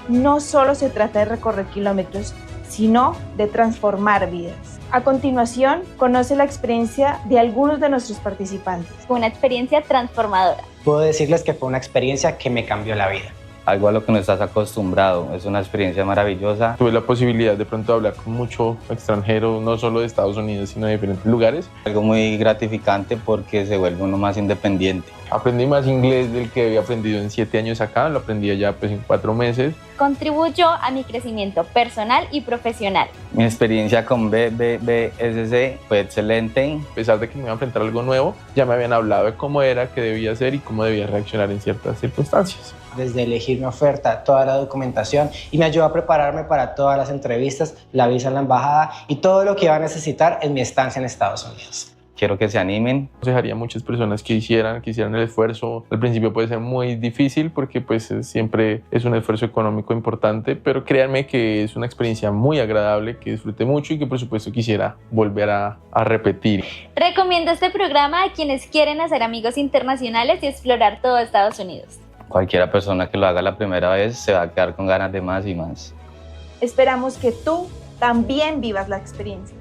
no solo se trata de recorrer kilómetros, sino de transformar vidas. A continuación, conoce la experiencia de algunos de nuestros participantes. Fue una experiencia transformadora. Puedo decirles que fue una experiencia que me cambió la vida. Algo a lo que no estás acostumbrado, es una experiencia maravillosa. Tuve la posibilidad de pronto hablar con mucho extranjero, no solo de Estados Unidos, sino de diferentes lugares. Algo muy gratificante porque se vuelve uno más independiente. Aprendí más inglés del que había aprendido en 7 años acá, lo aprendí allá pues en 4 meses. Contribuyó a mi crecimiento personal y profesional. Mi experiencia con BBBSC fue excelente. A pesar de que me iba a enfrentar a algo nuevo, ya me habían hablado de cómo era, qué debía hacer y cómo debía reaccionar en ciertas circunstancias. Desde elegir mi oferta, toda la documentación, y me ayudó a prepararme para todas las entrevistas, la visa en la embajada y todo lo que iba a necesitar en mi estancia en Estados Unidos. Quiero que se animen. Aconsejaría a muchas personas que hicieran el esfuerzo. Al principio puede ser muy difícil porque pues siempre es un esfuerzo económico importante, pero créanme que es una experiencia muy agradable, que disfruté mucho y que por supuesto quisiera volver a repetir. Recomiendo este programa a quienes quieren hacer amigos internacionales y explorar todo Estados Unidos. Cualquiera persona que lo haga la primera vez se va a quedar con ganas de más y más. Esperamos que tú también vivas la experiencia.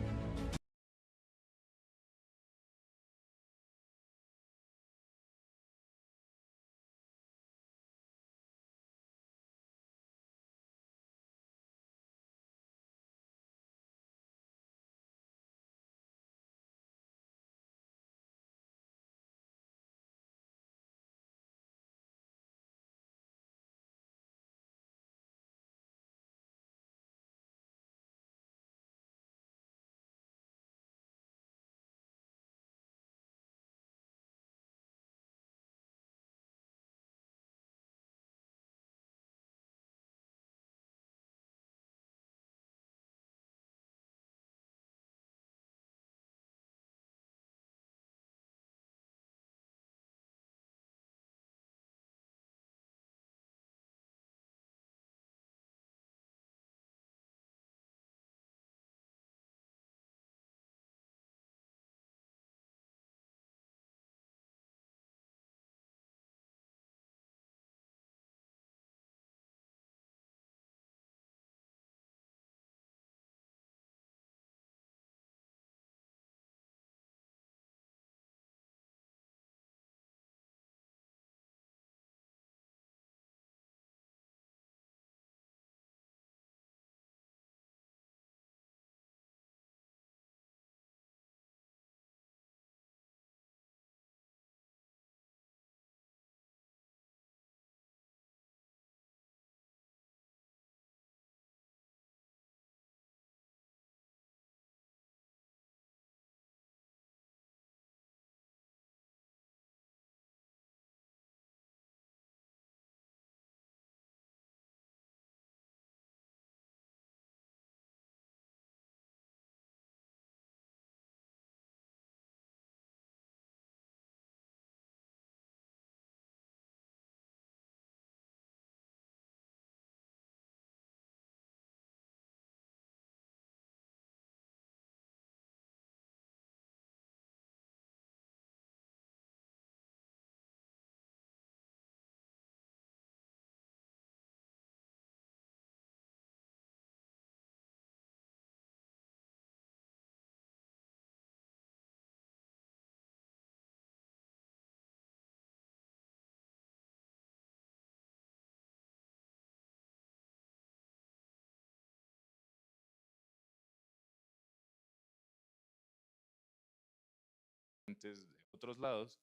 De otros lados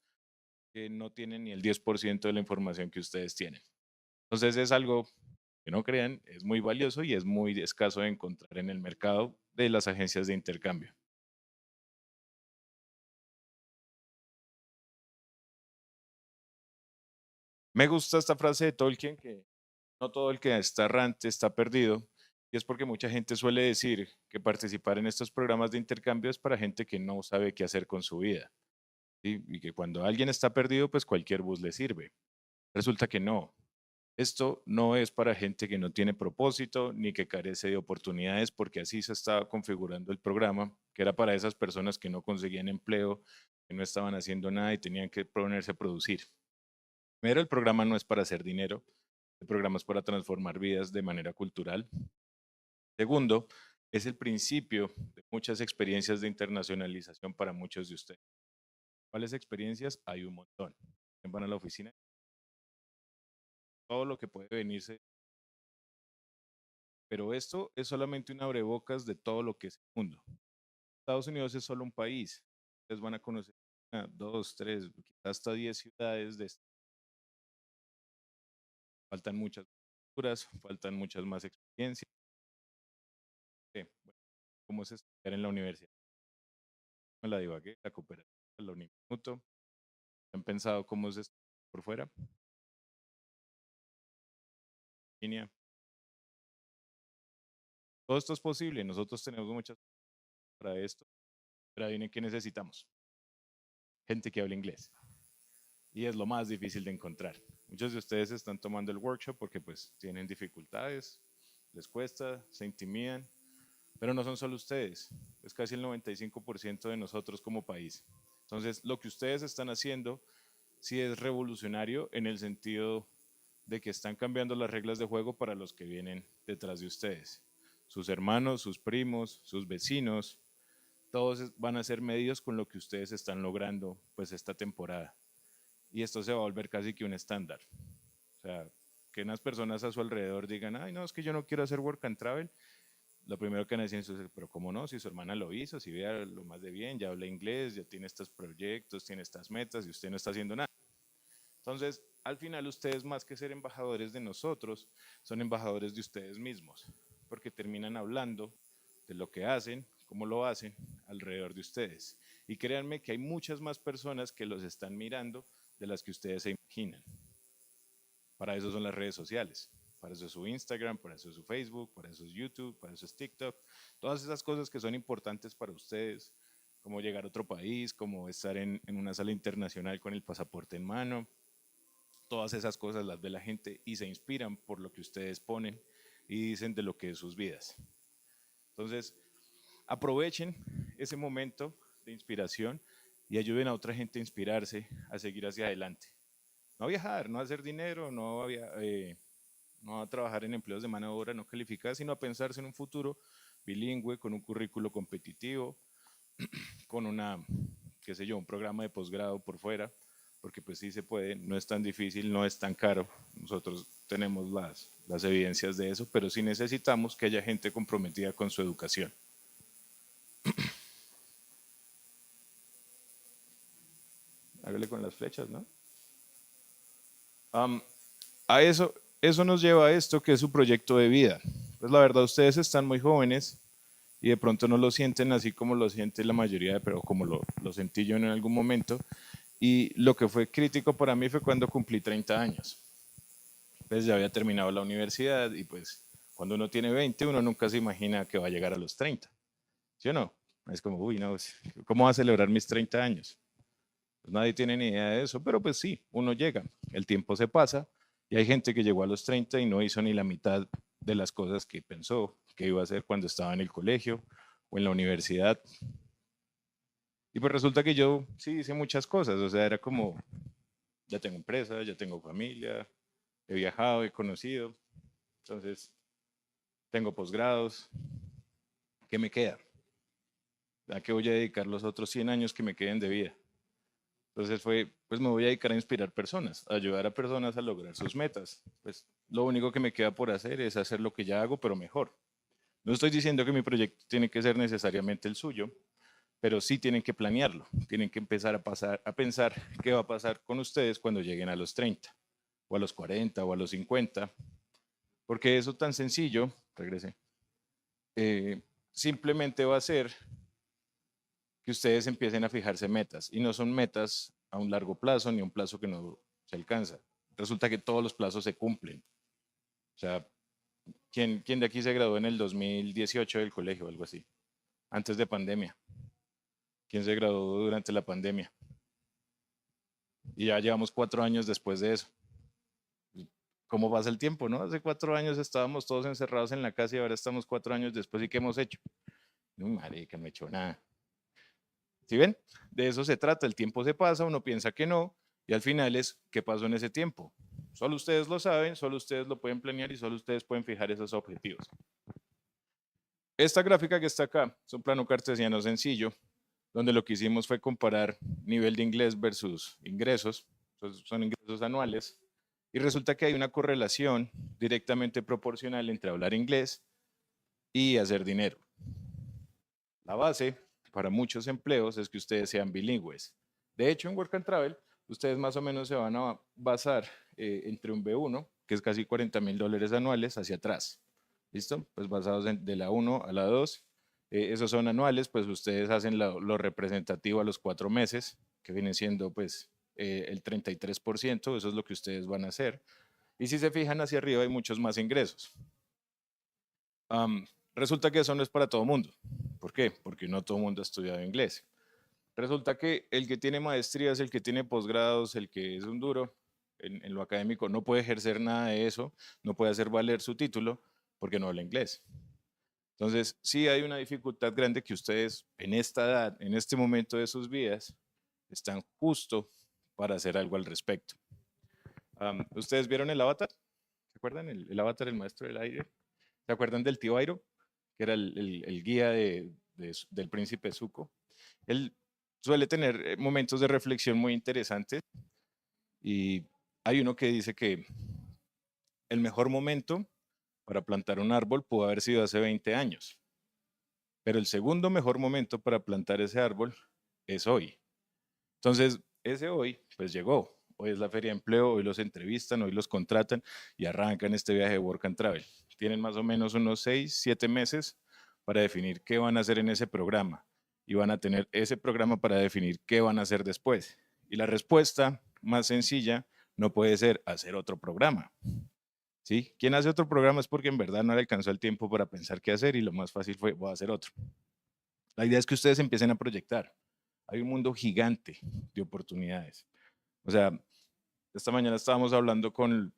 que no tienen ni el 10% de la información que ustedes tienen. Entonces es algo que no crean, es muy valioso y es muy escaso de encontrar en el mercado de las agencias de intercambio. Me gusta esta frase de Tolkien que no todo el que está errante está perdido, y es porque mucha gente suele decir que participar en estos programas de intercambio es para gente que no sabe qué hacer con su vida, ¿sí? Y que cuando alguien está perdido, pues cualquier bus le sirve. Resulta que no. Esto no es para gente que no tiene propósito ni que carece de oportunidades, porque así se estaba configurando el programa, que era para esas personas que no conseguían empleo, que no estaban haciendo nada y tenían que ponerse a producir. Pero el programa no es para hacer dinero, de programas para transformar vidas de manera cultural. Segundo, es el principio de muchas experiencias de internacionalización para muchos de ustedes. ¿Cuáles experiencias? Hay un montón. Van a la oficina, todo lo que puede venirse. Pero esto es solamente un abrebocas de todo lo que es el mundo. Estados Unidos es solo un país. Ustedes van a conocer una, dos, tres, quizás hasta 10 ciudades de este. Faltan muchas culturas, faltan muchas más experiencias. Sí, bueno, ¿cómo es estudiar en la universidad? Me la divagué, la cooperativa, la uniminuto. ¿Han pensado cómo es estudiar por fuera? Línea. Todo esto es posible. Nosotros tenemos muchas para esto. Pero adivinen qué necesitamos. Gente que hable inglés. Y es lo más difícil de encontrar. Muchos de ustedes están tomando el workshop porque pues tienen dificultades, les cuesta, se intimidan, pero no son solo ustedes, es casi el 95% de nosotros como país. Entonces, lo que ustedes están haciendo sí es revolucionario en el sentido de que están cambiando las reglas de juego para los que vienen detrás de ustedes. Sus hermanos, sus primos, sus vecinos, todos van a ser medidos con lo que ustedes están logrando pues esta temporada. Y esto se va a volver casi que un estándar. O sea, que unas personas a su alrededor digan, ay, no, es que yo no quiero hacer work and travel. Lo primero que van a decir es, pero ¿cómo no? Si su hermana lo hizo, si vea lo más de bien, ya habla inglés, ya tiene estos proyectos, tiene estas metas y usted no está haciendo nada. Entonces, al final ustedes más que ser embajadores de nosotros, son embajadores de ustedes mismos, porque terminan hablando de lo que hacen, cómo lo hacen, alrededor de ustedes. Y créanme que hay muchas más personas que los están mirando de las que ustedes se imaginan. Para eso son las redes sociales, para eso es su Instagram, para eso es su Facebook, para eso es YouTube, para eso es TikTok. Todas esas cosas que son importantes para ustedes, como llegar a otro país, como estar en una sala internacional con el pasaporte en mano. Todas esas cosas las ve la gente y se inspiran por lo que ustedes ponen y dicen de lo que es sus vidas. Entonces, aprovechen ese momento de inspiración y ayuden a otra gente a inspirarse, a seguir hacia adelante. No a viajar, no a hacer dinero, no a trabajar en empleos de mano de obra no calificada, sino a pensarse en un futuro bilingüe, con un currículo competitivo, con qué sé yo, un programa de posgrado por fuera, porque pues sí se puede, no es tan difícil, no es tan caro. Nosotros tenemos las evidencias de eso, pero sí necesitamos que haya gente comprometida con su educación. Hágale con las flechas, ¿no? A eso nos lleva a esto que es su proyecto de vida. Pues la verdad, ustedes están muy jóvenes y de pronto no lo sienten así como lo siente la mayoría, pero como lo sentí yo en algún momento. Y lo que fue crítico para mí fue cuando cumplí 30 años. Pues ya había terminado la universidad y pues cuando uno tiene 20, uno nunca se imagina que va a llegar a los 30. ¿Sí o no? Es como, uy, no, ¿cómo va a celebrar mis 30 años? Pues nadie tiene ni idea de eso, pero pues sí, uno llega, el tiempo se pasa y hay gente que llegó a los 30 y no hizo ni la mitad de las cosas que pensó que iba a hacer cuando estaba en el colegio o en la universidad. Y pues resulta que yo sí hice muchas cosas, o sea, era como, ya tengo empresa, ya tengo familia, he viajado, he conocido, entonces tengo posgrados, ¿qué me queda? ¿A qué voy a dedicar los otros 100 años que me queden de vida? Entonces pues me voy a dedicar a inspirar personas, a ayudar a personas a lograr sus metas. Pues lo único que me queda por hacer es hacer lo que ya hago, pero mejor. No estoy diciendo que mi proyecto tiene que ser necesariamente el suyo, pero sí tienen que planearlo, tienen que empezar a pensar qué va a pasar con ustedes cuando lleguen a los 30, o a los 40, o a los 50, porque eso tan sencillo, regrese, simplemente va a ser que ustedes empiecen a fijarse metas, y no son metas a un largo plazo, ni a un plazo que no se alcanza. Resulta que todos los plazos se cumplen. O sea, ¿quién de aquí se graduó en el 2018 del colegio o algo así? Antes de pandemia. ¿Quién se graduó durante la pandemia? Y ya llevamos 4 años después de eso. ¿Cómo pasa el tiempo, no? Hace 4 años estábamos todos encerrados en la casa y ahora estamos 4 años después. ¿Y qué hemos hecho? No, marica, no he hecho nada. ¿Sí ven? De eso se trata. El tiempo se pasa, uno piensa que no, y al final es, ¿qué pasó en ese tiempo? Solo ustedes lo saben, solo ustedes lo pueden planear y solo ustedes pueden fijar esos objetivos. Esta gráfica que está acá es un plano cartesiano sencillo, donde lo que hicimos fue comparar nivel de inglés versus ingresos, entonces son ingresos anuales, y resulta que hay una correlación directamente proporcional entre hablar inglés y hacer dinero. La base para muchos empleos es que ustedes sean bilingües. De hecho, en Work and Travel, ustedes más o menos se van a basar entre un B1, que es casi $40.000 anuales, hacia atrás. ¿Listo? Pues basados de la 1 a la 2. Esos son anuales, pues ustedes hacen lo representativo a los 4 meses, que viene siendo pues el 33%, eso es lo que ustedes van a hacer. Y si se fijan hacia arriba hay muchos más ingresos. Resulta que eso no es para todo mundo. ¿Por qué? Porque no todo el mundo ha estudiado inglés. Resulta que el que tiene maestrías, el que tiene posgrados, el que es un duro en lo académico, no puede ejercer nada de eso, no puede hacer valer su título porque no habla inglés. Entonces, sí hay una dificultad grande que ustedes en esta edad, en este momento de sus vidas, están justo para hacer algo al respecto. ¿Ustedes vieron el avatar? ¿Se acuerdan? El avatar, el maestro del aire. ¿Se acuerdan del tío Airo? Que era el guía del príncipe Zuko. Él suele tener momentos de reflexión muy interesantes y hay uno que dice que el mejor momento para plantar un árbol pudo haber sido hace 20 años, pero el segundo mejor momento para plantar ese árbol es hoy. Entonces, ese hoy, pues llegó. Hoy es la Feria de Empleo, hoy los entrevistan, hoy los contratan y arrancan este viaje de Work and Travel. Tienen más o menos unos 6, 7 meses para definir qué van a hacer en ese programa y van a tener ese programa para definir qué van a hacer después. Y la respuesta más sencilla no puede ser hacer otro programa. ¿Sí? Quien hace otro programa es porque en verdad no le alcanzó el tiempo para pensar qué hacer y lo más fácil fue, voy a hacer otro. La idea es que ustedes empiecen a proyectar. Hay un mundo gigante de oportunidades. O sea, esta mañana estábamos hablando con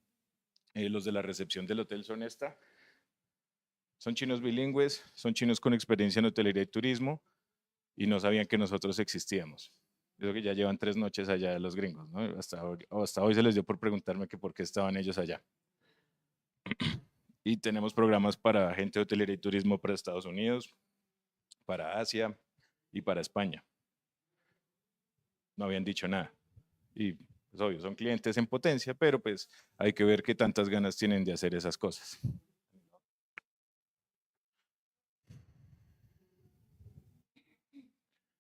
los de la recepción del hotel Son Esta. Son chinos bilingües, son chinos con experiencia en hotelería y turismo y no sabían que nosotros existíamos. Creo que ya llevan 3 noches allá los gringos, ¿no? Hasta hoy se les dio por preguntarme que por qué estaban ellos allá. Y tenemos programas para gente de hotelería y turismo para Estados Unidos, para Asia y para España. No habían dicho nada. Y pues obvio, son clientes en potencia, pero pues hay que ver qué tantas ganas tienen de hacer esas cosas.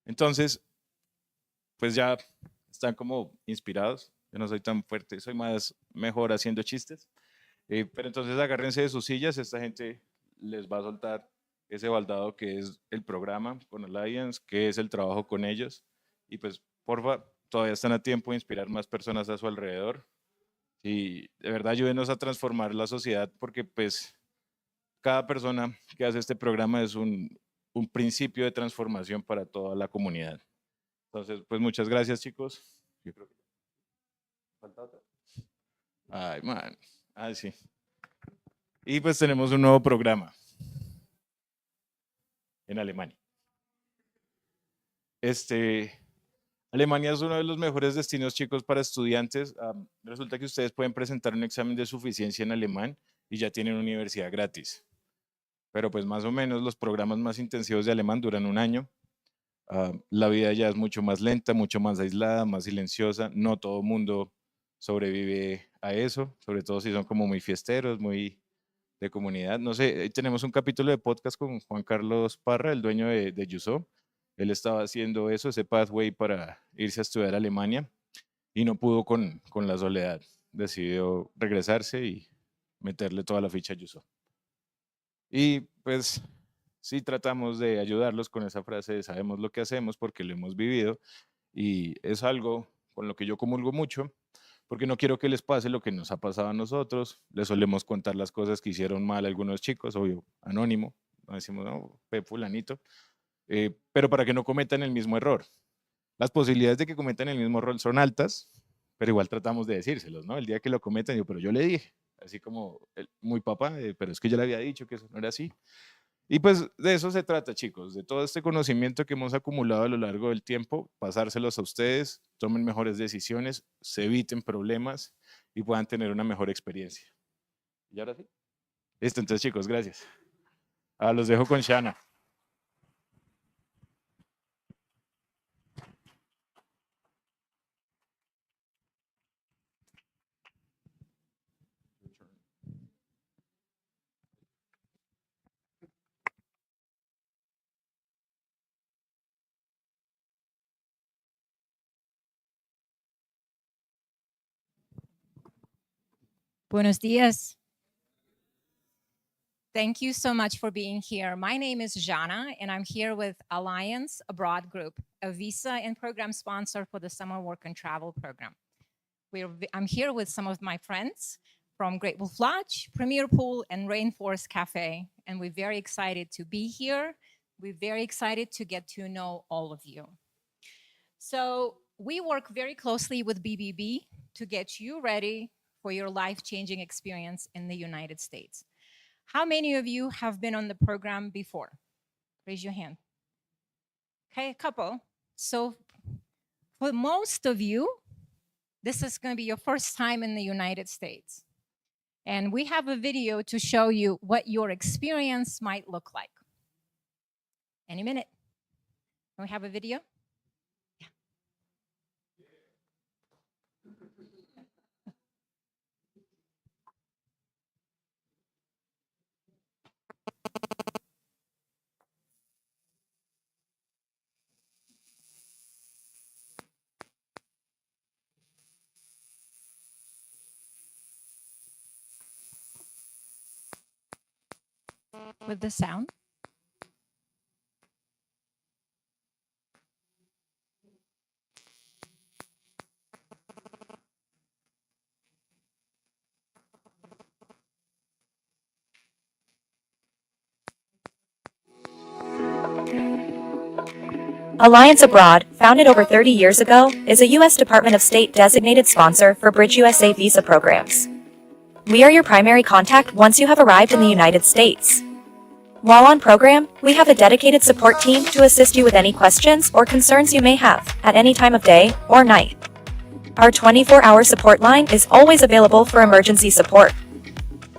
Entonces, pues ya están como inspirados. Yo no soy tan fuerte, soy mejor haciendo chistes. Pero entonces agárrense de sus sillas, esta gente les va a soltar ese baldado que es el programa con Alliance, que es el trabajo con ellos. Y pues, porfa, todavía están a tiempo de inspirar más personas a su alrededor. Y de verdad ayúdenos a transformar la sociedad porque pues cada persona que hace este programa es un principio de transformación para toda la comunidad. Entonces, pues muchas gracias, chicos. Yo creo que falta otra. Ay, man. Ah, sí. Y pues tenemos un nuevo programa en Alemania. Alemania es uno de los mejores destinos, chicos, para estudiantes. Resulta que ustedes pueden presentar un examen de suficiencia en alemán y ya tienen universidad gratis. Pero pues más o menos los programas más intensivos de alemán duran un año. La vida ya es mucho más lenta, mucho más aislada, más silenciosa. No todo el mundo sobrevive a eso, sobre todo si son como muy fiesteros, muy de comunidad. No sé, tenemos un capítulo de podcast con Juan Carlos Parra, el dueño de Yuso. Él estaba haciendo eso, ese pathway para irse a estudiar a Alemania y no pudo con la soledad. Decidió regresarse y meterle toda la ficha a Yuso. Y pues sí tratamos de ayudarlos con esa frase de sabemos lo que hacemos porque lo hemos vivido y es algo con lo que yo comulgo mucho porque no quiero que les pase lo que nos ha pasado a nosotros. Les solemos contar las cosas que hicieron mal algunos chicos, obvio, anónimo, no decimos, no, Pep fulanito, pero para que no cometan el mismo error. Las posibilidades de que cometan el mismo error son altas, pero igual tratamos de decírselos, ¿no? El día que lo cometan, digo, pero yo le dije, así como muy papá, pero es que yo le había dicho que eso no era así. Y pues de eso se trata, chicos, de todo este conocimiento que hemos acumulado a lo largo del tiempo, pasárselos a ustedes, tomen mejores decisiones, se eviten problemas y puedan tener una mejor experiencia. ¿Y ahora sí? Listo, entonces chicos, gracias. Los dejo con Shana. Buenos dias. Thank you so much for being here. My name is Jana, and I'm here with Alliance Abroad Group, a visa and program sponsor for the Summer Work and Travel Program. I'm here with some of my friends from Great Wolf Lodge, Premier Pool, and Rainforest Cafe, and we're very excited to be here. We're very excited to get to know all of you. So we work very closely with BBB to get you ready for your life-changing experience in the United States. How many of you have been on the program before? Raise your hand. Okay, a couple. So for most of you, this is going to be your first time in the United States. And we have a video to show you what your experience might look like. Any minute. Can we have a video? Yeah. With the sound. Alliance Abroad, founded over 30 years ago, is a U.S. Department of State designated sponsor for Bridge USA visa programs. We are your primary contact once you have arrived in the United States. While on program, we have a dedicated support team to assist you with any questions or concerns you may have at any time of day or night. Our 24-hour support line is always available for emergency support.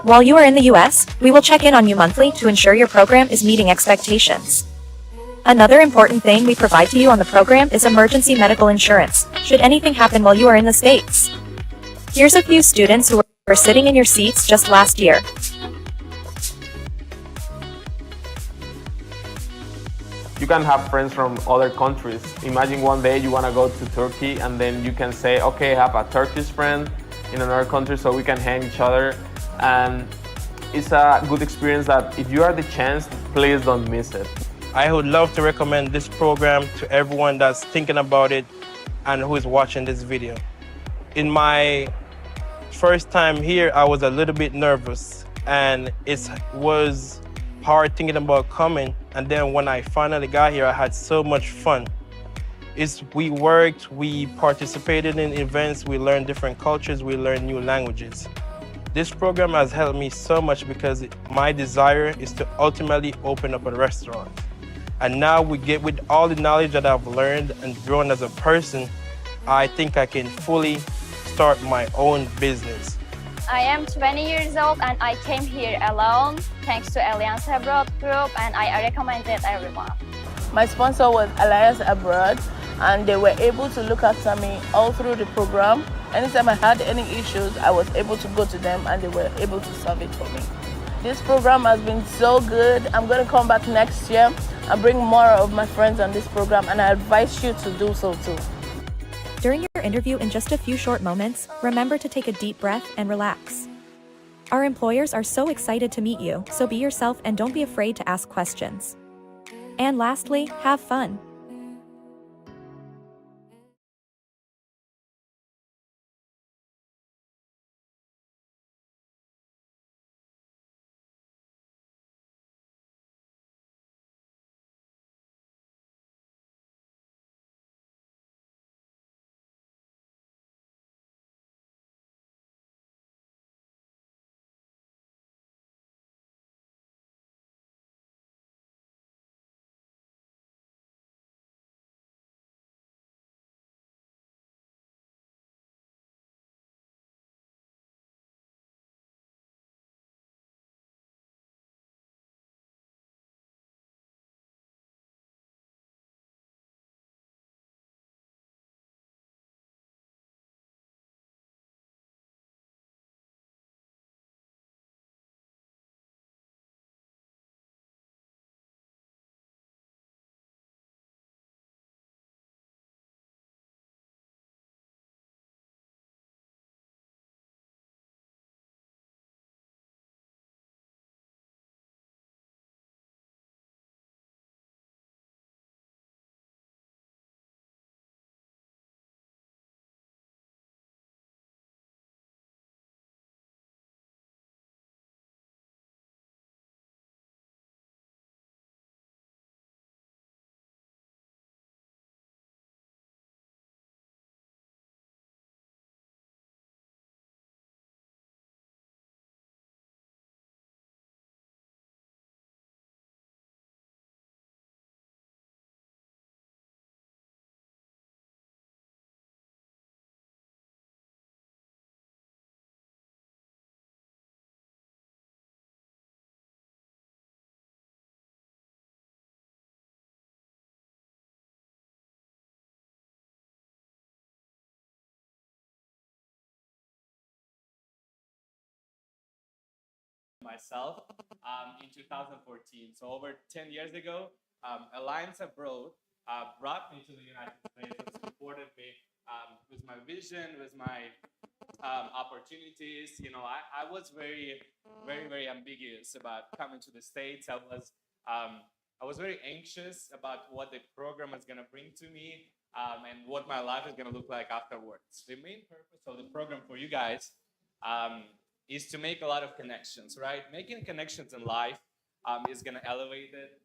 While you are in the U.S., we will check in on you monthly to ensure your program is meeting expectations. Another important thing we provide to you on the program is emergency medical insurance, should anything happen while you are in the States. Here's a few students who were sitting in your seats just last year. You can have friends from other countries. Imagine one day you want to go to Turkey and then you can say, okay, I have a Turkish friend in another country so we can hang each other. And it's a good experience that if you are the chance, please don't miss it. I would love to recommend this program to everyone that's thinking about it and who is watching this video. In my first time here, I was a little bit nervous and it was hard thinking about coming. And then when I finally got here, I had so much fun. We worked, we participated in events, we learned different cultures, we learned new languages. This program has helped me so much because my desire is to ultimately open up a restaurant. And now with all the knowledge that I've learned and grown as a person, I think I can fully start my own business. I am 20 years old and I came here alone thanks to Alliance Abroad Group, and I recommend it everyone. My sponsor was Alliance Abroad and they were able to look after me all through the program. Anytime I had any issues, I was able to go to them and they were able to solve it for me. This program has been so good. I'm going to come back next year and bring more of my friends on this program, and I advise you to do so too. During your interview in just a few short moments, remember to take a deep breath and relax. Our employers are so excited to meet you, so be yourself and don't be afraid to ask questions. And lastly, have fun. myself in 2014. So over 10 years ago, Alliance Abroad brought me to the United States and supported me with my vision, with my opportunities. You know, I was very, very, very ambiguous about coming to the States. I was very anxious about what the program is going to bring to me and what my life is going to look like afterwards. The main purpose of the program for you guys is to make a lot of connections, right? Making connections in life is going to elevate it,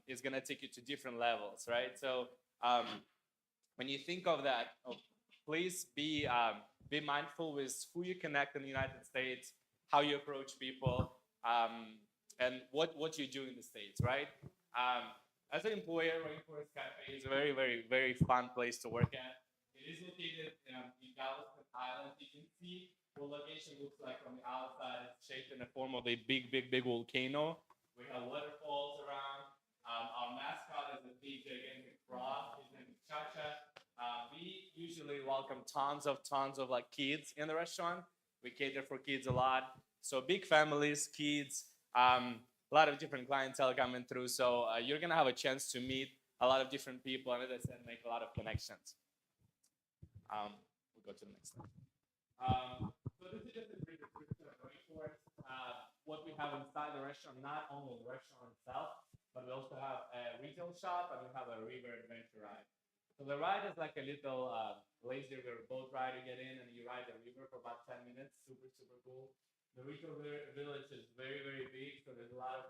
is going to take you to different levels, right? So when you think of that, please be mindful with who you connect in the United States, how you approach people, and what you do in the States, right? As an employer, Rainforest Cafe is a very, very, very fun place to work at. It is located in Galveston Island. You can see what location looks like from the outside. It's shaped in the form of a big, big, big volcano. We have waterfalls around. Our mascot is a big, gigantic frog. His name is Cha-Cha. We usually welcome tons of like kids in the restaurant. We cater for kids a lot. So big families, kids, a lot of different clientele coming through. So you're going to have a chance to meet a lot of different people and, as I said, make a lot of connections. We'll go to the next slide. So this is just a brief description of Rainforest. What we have inside the restaurant, not only the restaurant itself, but we also have a retail shop and we have a river adventure ride. So the ride is like a little lazy river boat ride. You get in and you ride the river for about 10 minutes. Super, super cool. The retail village is very, very big. So there's a lot of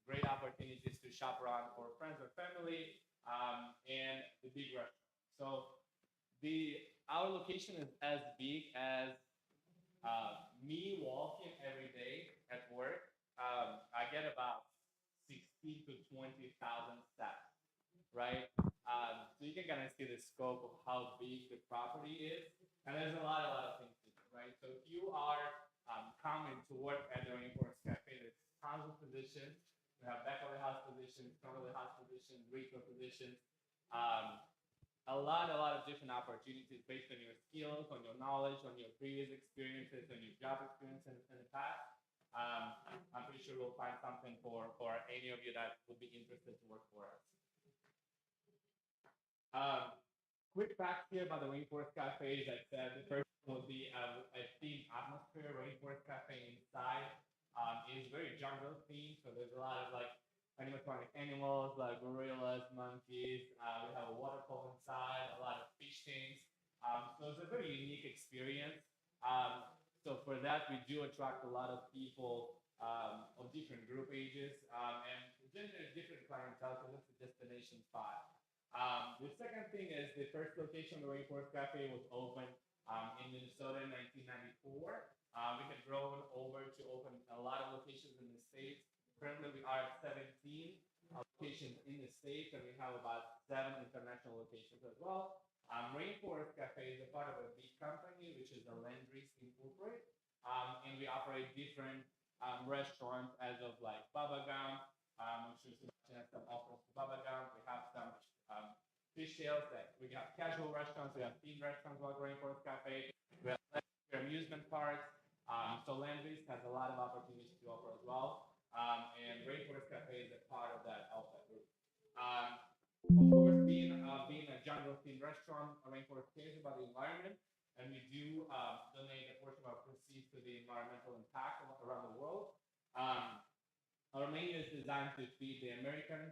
great opportunities to shop around for friends or family and the big restaurant. So our location is as big as me walking every day at work. I get about 16 to 20,000 steps, right? So you can kind of see the scope of how big the property is, and there's a lot of things to do, right? So if you are coming to work at the Rainforest Cafe, there's tons of positions. We have back of the house positions, front of the house positions, retail positions. A lot of different opportunities based on your skills, on your knowledge, on your previous experiences, on your job experience in the past. I'm pretty sure we'll find something for any of you that would be interested to work for us. Quick facts here about the Rainforest Cafe. As I said, the first will be a themed atmosphere. Rainforest Cafe inside is very jungle themed, so there's a lot of like animatronic animals like gorillas, monkeys. We have a waterfall inside, a lot of fish tanks. So it's a very unique experience. So for that, we do attract a lot of people of different group ages and generally different clientele because it's a destination spot. The second thing is the first location of the Rainforest Cafe was opened in Minnesota in 1994. We have grown over to open a lot of locations in the States. Currently, we are at 17 locations in the States, and we have about 7 international locations as well. Rainforest Cafe is a part of a big company, which is the Landry's Incorporated, and we operate different restaurants as of like Baba Gum. I'm sure Sebastian has some offers for Baba Gum. We have some fish sales. We have casual restaurants. We have themed restaurants like Rainforest Cafe. We have amusement parks. So Landry's has a lot of opportunities to offer as well. And Rainforest Cafe is a part of that group. Of course, being a jungle-themed restaurant, Rainforest cares about the environment, and we do donate a portion of our proceeds to the environmental impact around the world. Our menu is designed to feed the American,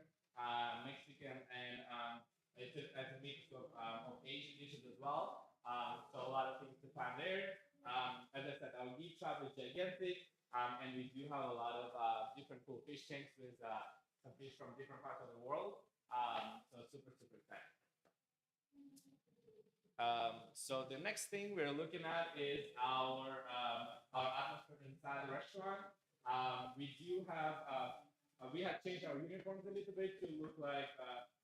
Mexican, and it's a mix of Asian dishes as well. So a lot of things to find there. As I said, our gift shop is gigantic. And we do have a lot of different cool fish tanks with some fish from different parts of the world. So super, super exciting. So the next thing we're looking at is our atmosphere inside the restaurant. We do have, we have changed our uniforms a little bit to look like,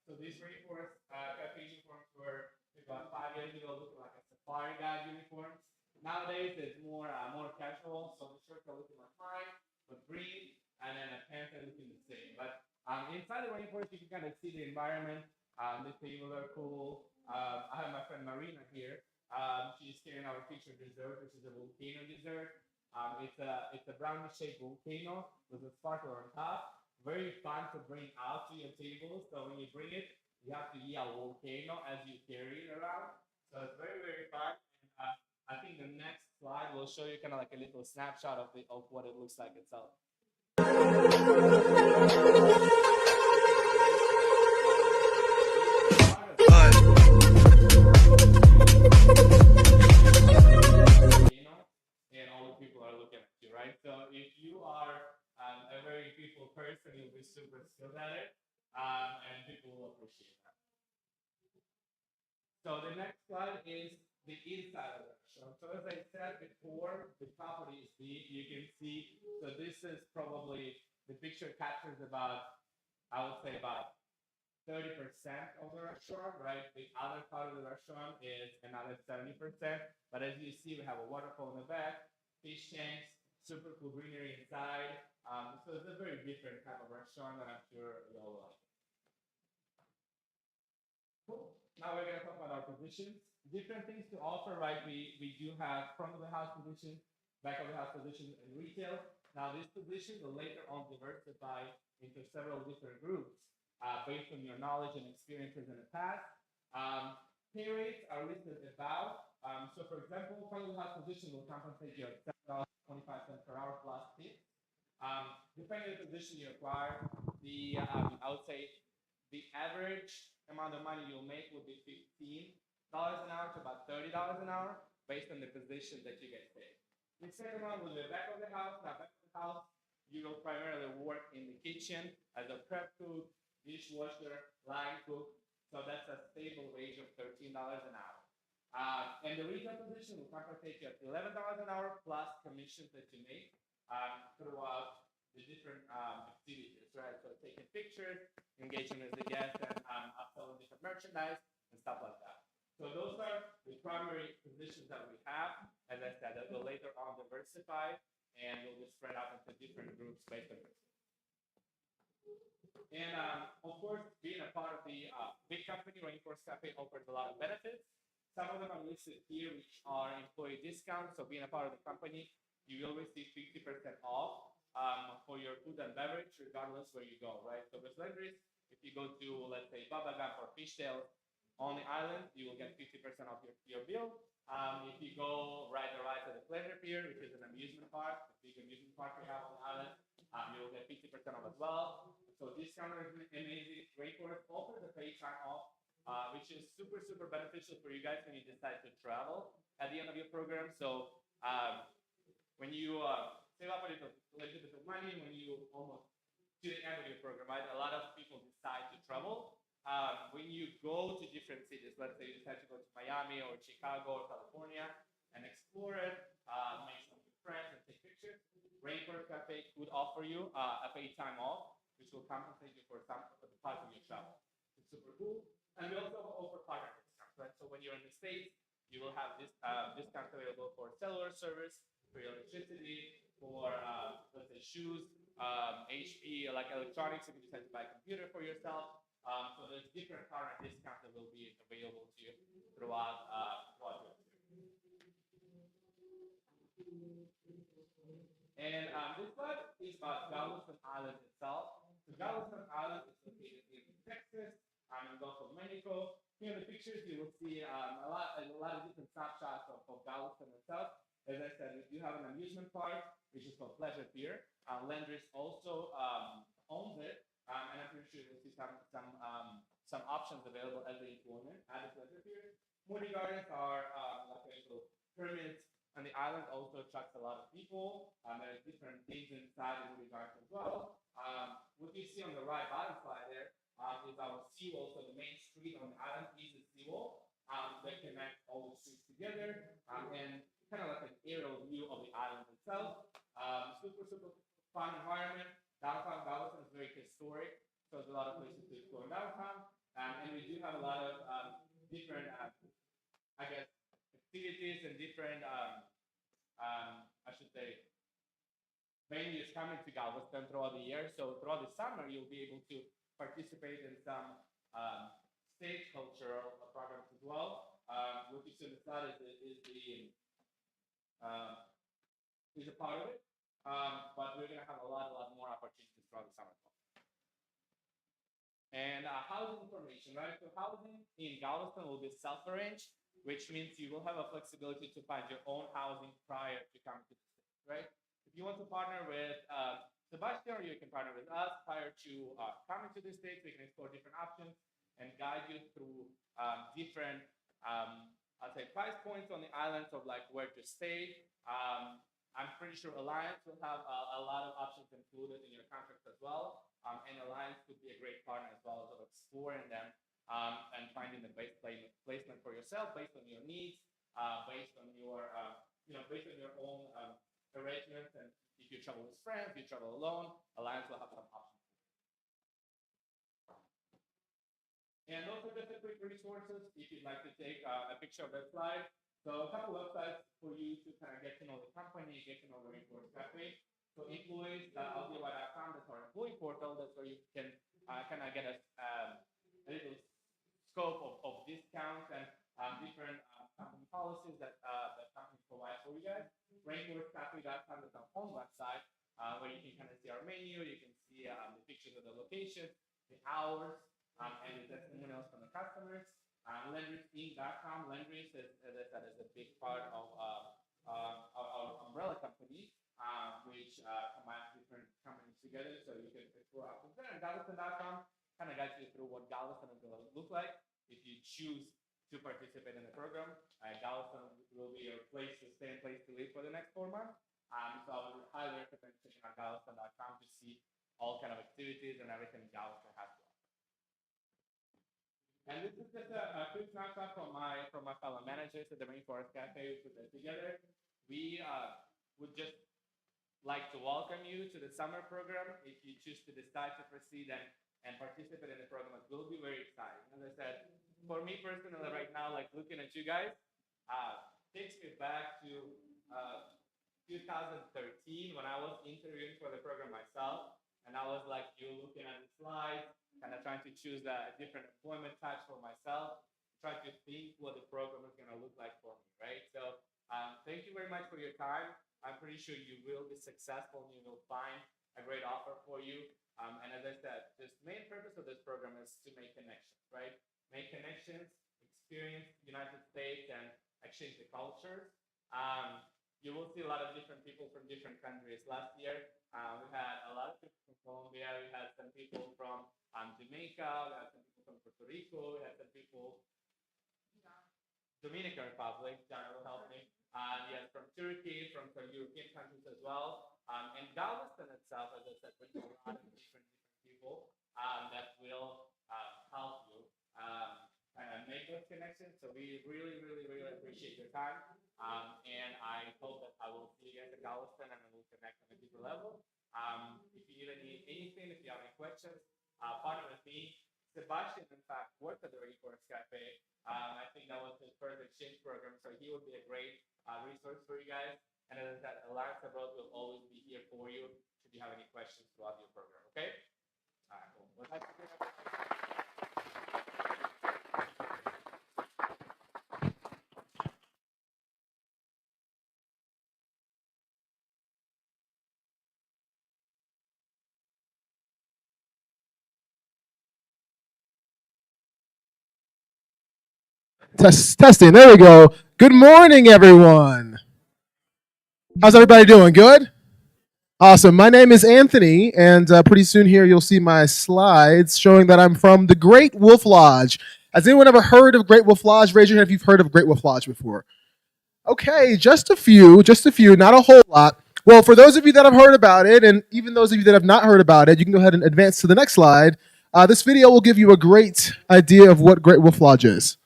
so these Rainforest Cafe uniforms were about 5 years ago looking like a safari guide uniforms. Nowadays, it's more casual, so the shirts are looking like mine, but green, and then the pants are looking the same. But inside the Rainforest, you can kind of see the environment. The tables are cool. I have my friend Marina here. She's carrying our featured dessert, which is a volcano dessert. It's a brownish-shaped volcano with a sparkler on top. Very fun to bring out to your table. So when you bring it, you have to yell volcano as you carry it around. So it's very, very fun. And, I think the next slide will show you kind of like a little snapshot of what it looks like itself. And all the people are looking at you, right? So if you are a very people person, you'll be super skilled at it, and people will appreciate that. So the next slide is the inside of the restaurant. So as I said before, the property is big. You can see, so this is probably, the picture captures about, I would say about 30% of the restaurant, right? The other part of the restaurant is another 70%. But as you see, we have a waterfall in the back, fish tanks, super cool greenery inside. So it's a very different type of restaurant that I'm sure you'll like. Cool. Now we're going to talk about our positions. Different things to offer, right? We do have front of the house position, back of the house position, and retail. Now this position will later on diversify into several different groups based on your knowledge and experiences in the past. Pay rates are listed above. So for example, front of the house position will compensate you at $7.25 per hour plus tips. Depending on the position you acquire, I would say the average amount of money you'll make will be $15 an hour to about $30 an hour based on the position that you get paid. The second one will be back of the house. Now, back of the house, you will primarily work in the kitchen as a prep cook, dishwasher, line cook. So that's a stable wage of $13 an hour. And the retail position will compensate you at $11 an hour plus commissions that you make throughout the different activities, right? So taking pictures, engaging with the guests, and upselling different merchandise and stuff like that. So those are the primary positions that we have. As I said, that will later on diversify and will be spread out into different groups based on this. And of course, being a part of the big company, Rainforest Cafe offers a lot of benefits. Some of them are listed here, which are employee discounts. So being a part of the company, you will receive 50% off for your food and beverage, regardless where you go, right? So with Landry's, if you go to, let's say, Baba Gump or Fishtail on the island, you will get 50% off your bill. If you go ride the ride to the Pleasure Pier, which is an amusement park, a big amusement park we have on the island, you will get 50% off as well. So discount is amazing. Rainforest offers a paid time off, which is super, super beneficial for you guys when you decide to travel at the end of your program. So when you save up a little bit of money, when you almost to the end of your program, right? A lot of people decide to travel. When you go to different cities, let's say you decide to go to Miami or Chicago or California and explore it, make some new friends and take pictures, Rainforest Cafe would offer you a paid time off, which will compensate you for some of the part of your travel. It's super cool. And we also offer partner discounts, right? So when you're in the States, you will have this discounts available for cellular service, for your electricity, for let's say shoes, HP, like electronics, if you decide to buy a computer for yourself. So there's different partner discounts that will be available to you throughout your trip. And this one is about Galveston Island itself. So Galveston Island is located in Texas, in Gulf of Mexico. Here in the pictures, you will see a lot of different snapshots of Galveston itself. As I said, we do have an amusement park, which is called Pleasure Pier. Landry's also owns it, and I'm pretty sure you'll see some options available as the employment at the Pleasure Pier. Moody Gardens are like little pyramids, and the island also attracts a lot of people. There's different things inside the Moody Gardens as well. What you see on the right bottom side there is our seawall. So the main street on the island is the seawall that connects all the streets together, and kind of like an aerial view of the island itself. Super, super fun environment. Downtown Galveston is very historic, so there's a lot of places to explore downtown. And we do have a lot of different, I guess, activities and different, I should say, venues coming to Galveston throughout the year. So throughout the summer, you'll be able to participate in some stage cultural programs as well. What you see on the side is the is a part of it, but we're going to have a lot more opportunities throughout the summer. And housing information, right? So housing in Galveston will be self-arranged, which means you will have a flexibility to find your own housing prior to coming to the States, right? If you want to partner with Sebastian, or you can partner with us prior to coming to the States. We can explore different options and guide you through different, I'll say, price points on the islands of like where to stay. I'm pretty sure Alliance will have a lot of options included in your contract as well. And Alliance could be a great partner as well, of exploring them and finding the best placement for yourself based on your needs, based on your, based on your own arrangements. And if you travel with friends, you travel alone, Alliance will have some options. And also just a quick resources if you'd like to take a picture of that slide. So a couple websites for you to kind of get to know the company, get to know the Rainforest Cafe. So employees.aldiwa.com, that's our employee portal. That's where you can kind of get a little scope of discounts and different company policies that companies provide for you guys. Rainforestcafe.com is our home website where you can kind of see our menu. You can see the pictures of the location, the hours, and the testimonials from the customers. Landrysinc.com. Landrys is a big part of our umbrella company, which combines different companies together, so you can explore options there. And Galveston.com kind of guides you through what Galveston is going to look like if you choose to participate in the program. Galveston will be your place to stay and place to live for the next 4 months. So I would highly recommend checking out Galveston.com to see all kind of activities and everything Galveston has to offer. And this is just a quick snapshot from my fellow managers at the Rainforest Cafe. We put that together. We would just like to welcome you to the summer program. If you choose to decide to proceed and participate in the program, it will be very exciting. As I said, for me personally right now, like looking at you guys, takes me back to 2013 when I was interviewing for the program myself. And I was like, you looking at the slides, kind of trying to choose a different employment types for myself, trying to think what the program is going to look like for me, right? So thank you very much for your time. I'm pretty sure you will be successful and you will find a great offer for you. And as I said, the main purpose of this program is to make connections, right? Make connections, experience the United States and exchange the cultures. You will see a lot of different people from different countries. Last year, we had a lot of people from Colombia. We had some people from Jamaica. We had some people from Puerto Rico. We had some people Dominican Republic. John will help me. Yes, from Turkey, from some European countries as well. And Galveston itself, as I said, brings a lot of different people that will help you and make those connections. So we really appreciate your time. And I hope that I will see you guys at Galveston and we'll connect on a deeper level. If you need anything, if you have any questions, partner with me. Sebastian, in fact, worked at the Rainforest Cafe. I think that was his first exchange program, so he would be a great resource for you guys. And as I said, Alliance Abroad will always be here for you should you have any questions throughout your program, okay? All right, cool. Well, Testing. There we go. Good morning, everyone. How's everybody doing? Good? Awesome. My name is Anthony, and pretty soon here you'll see my slides showing that I'm from the Great Wolf Lodge. Has anyone ever heard of Great Wolf Lodge? Raise your hand if you've heard of Great Wolf Lodge before. Okay, just a few, not a whole lot. Well, for those of you that have heard about it, and even those of you that have not heard about it, you can go ahead and advance to the next slide. This video will give you a great idea of what Great Wolf Lodge is.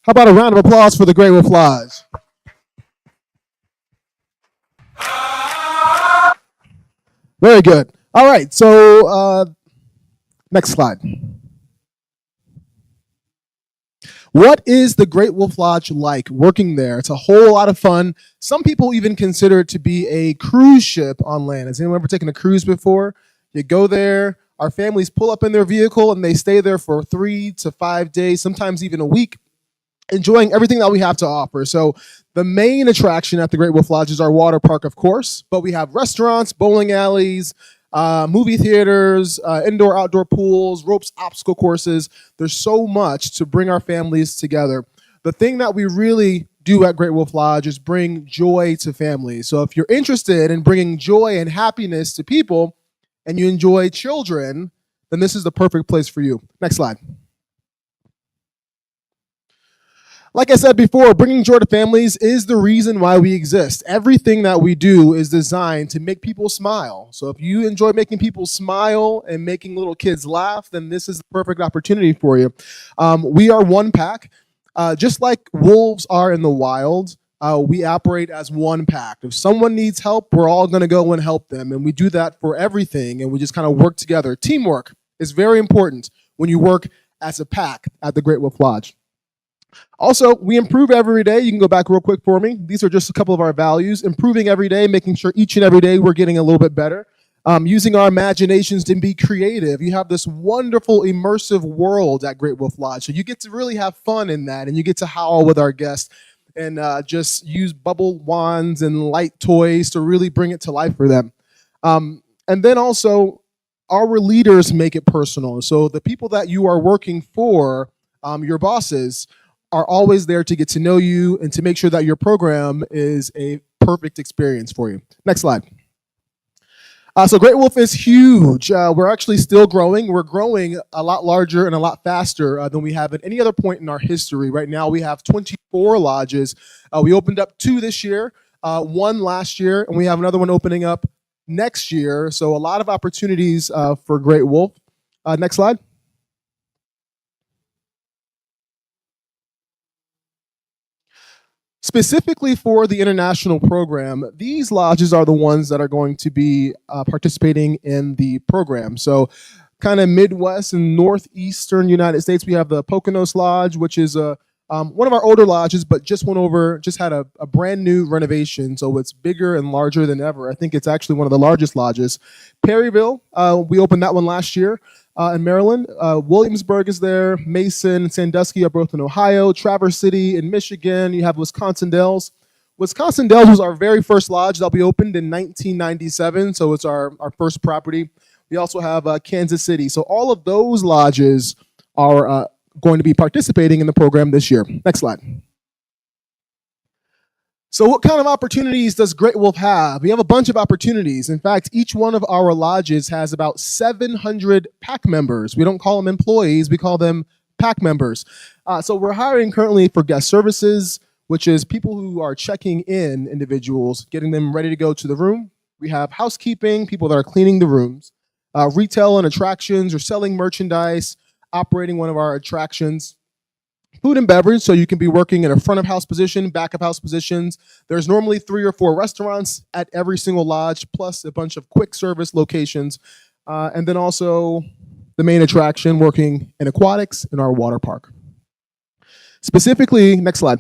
How about a round of applause for the Great Wolf Lodge? Very good. All right, so next slide. What is the Great Wolf Lodge like working there? It's a whole lot of fun. Some people even consider it to be a cruise ship on land. Has anyone ever taken a cruise before? You go there, our families pull up in their vehicle and they stay there for 3 to 5 days, sometimes even a week, enjoying everything that we have to offer. So the main attraction at the Great Wolf Lodge is our water park, of course, but we have restaurants, bowling alleys, movie theaters, indoor, outdoor pools, ropes, obstacle courses. There's so much to bring our families together. The thing that we really do at Great Wolf Lodge is bring joy to families. So if you're interested in bringing joy and happiness to people and you enjoy children, then this is the perfect place for you. Next slide. Like I said before, bringing joy to families is the reason why we exist. Everything that we do is designed to make people smile. So if you enjoy making people smile and making little kids laugh, then this is the perfect opportunity for you. We are one pack. Just like wolves are in the wild, we operate as one pack. If someone needs help, we're all going to go and help them. And we do that for everything. And we just kind of work together. Teamwork is very important when you work as a pack at the Great Wolf Lodge. Also, we improve every day. You can go back real quick for me. These are just a couple of our values. Improving every day, making sure each and every day we're getting a little bit better. Using our imaginations to be creative. You have this wonderful immersive world at Great Wolf Lodge. So you get to really have fun in that, and you get to howl with our guests and just use bubble wands and light toys to really bring it to life for them. And then also, our leaders make it personal. So the people that you are working for, your bosses, are always there to get to know you and to make sure that your program is a perfect experience for you. Next slide. So Great Wolf is huge. We're actually still growing. We're growing a lot larger and a lot faster than we have at any other point in our history. Right now we have 24 lodges. We opened up 2 this year, 1 last year, and we have another one opening up next year. So a lot of opportunities for Great Wolf. Next slide. Specifically for the international program, these lodges are the ones that are going to be participating in the program. So kind of Midwest and Northeastern United States, we have the Poconos Lodge, which is one of our older lodges, but just had a brand new renovation. So it's bigger and larger than ever. I think it's actually one of the largest lodges. Perryville, we opened that one last year. In Maryland, Williamsburg is there, Mason and Sandusky are both in Ohio, Traverse City in Michigan, you have Wisconsin Dells. Wisconsin Dells was our very first lodge that we opened in 1997, so it's our first property. We also have Kansas City. So all of those lodges are going to be participating in the program this year. Next slide. So what kind of opportunities does Great Wolf have? We have a bunch of opportunities. In fact, each one of our lodges has about 700 pack members. We don't call them employees, we call them pack members. So we're hiring currently for guest services, which is people who are checking in individuals, getting them ready to go to the room. We have housekeeping, people that are cleaning the rooms, retail and attractions or selling merchandise, operating one of our attractions. Food and beverage, so you can be working in a front of house position, back of house positions. There's normally 3 or 4 restaurants at every single lodge, plus a bunch of quick service locations. And then also the main attraction, working in aquatics in our water park. Specifically, next slide,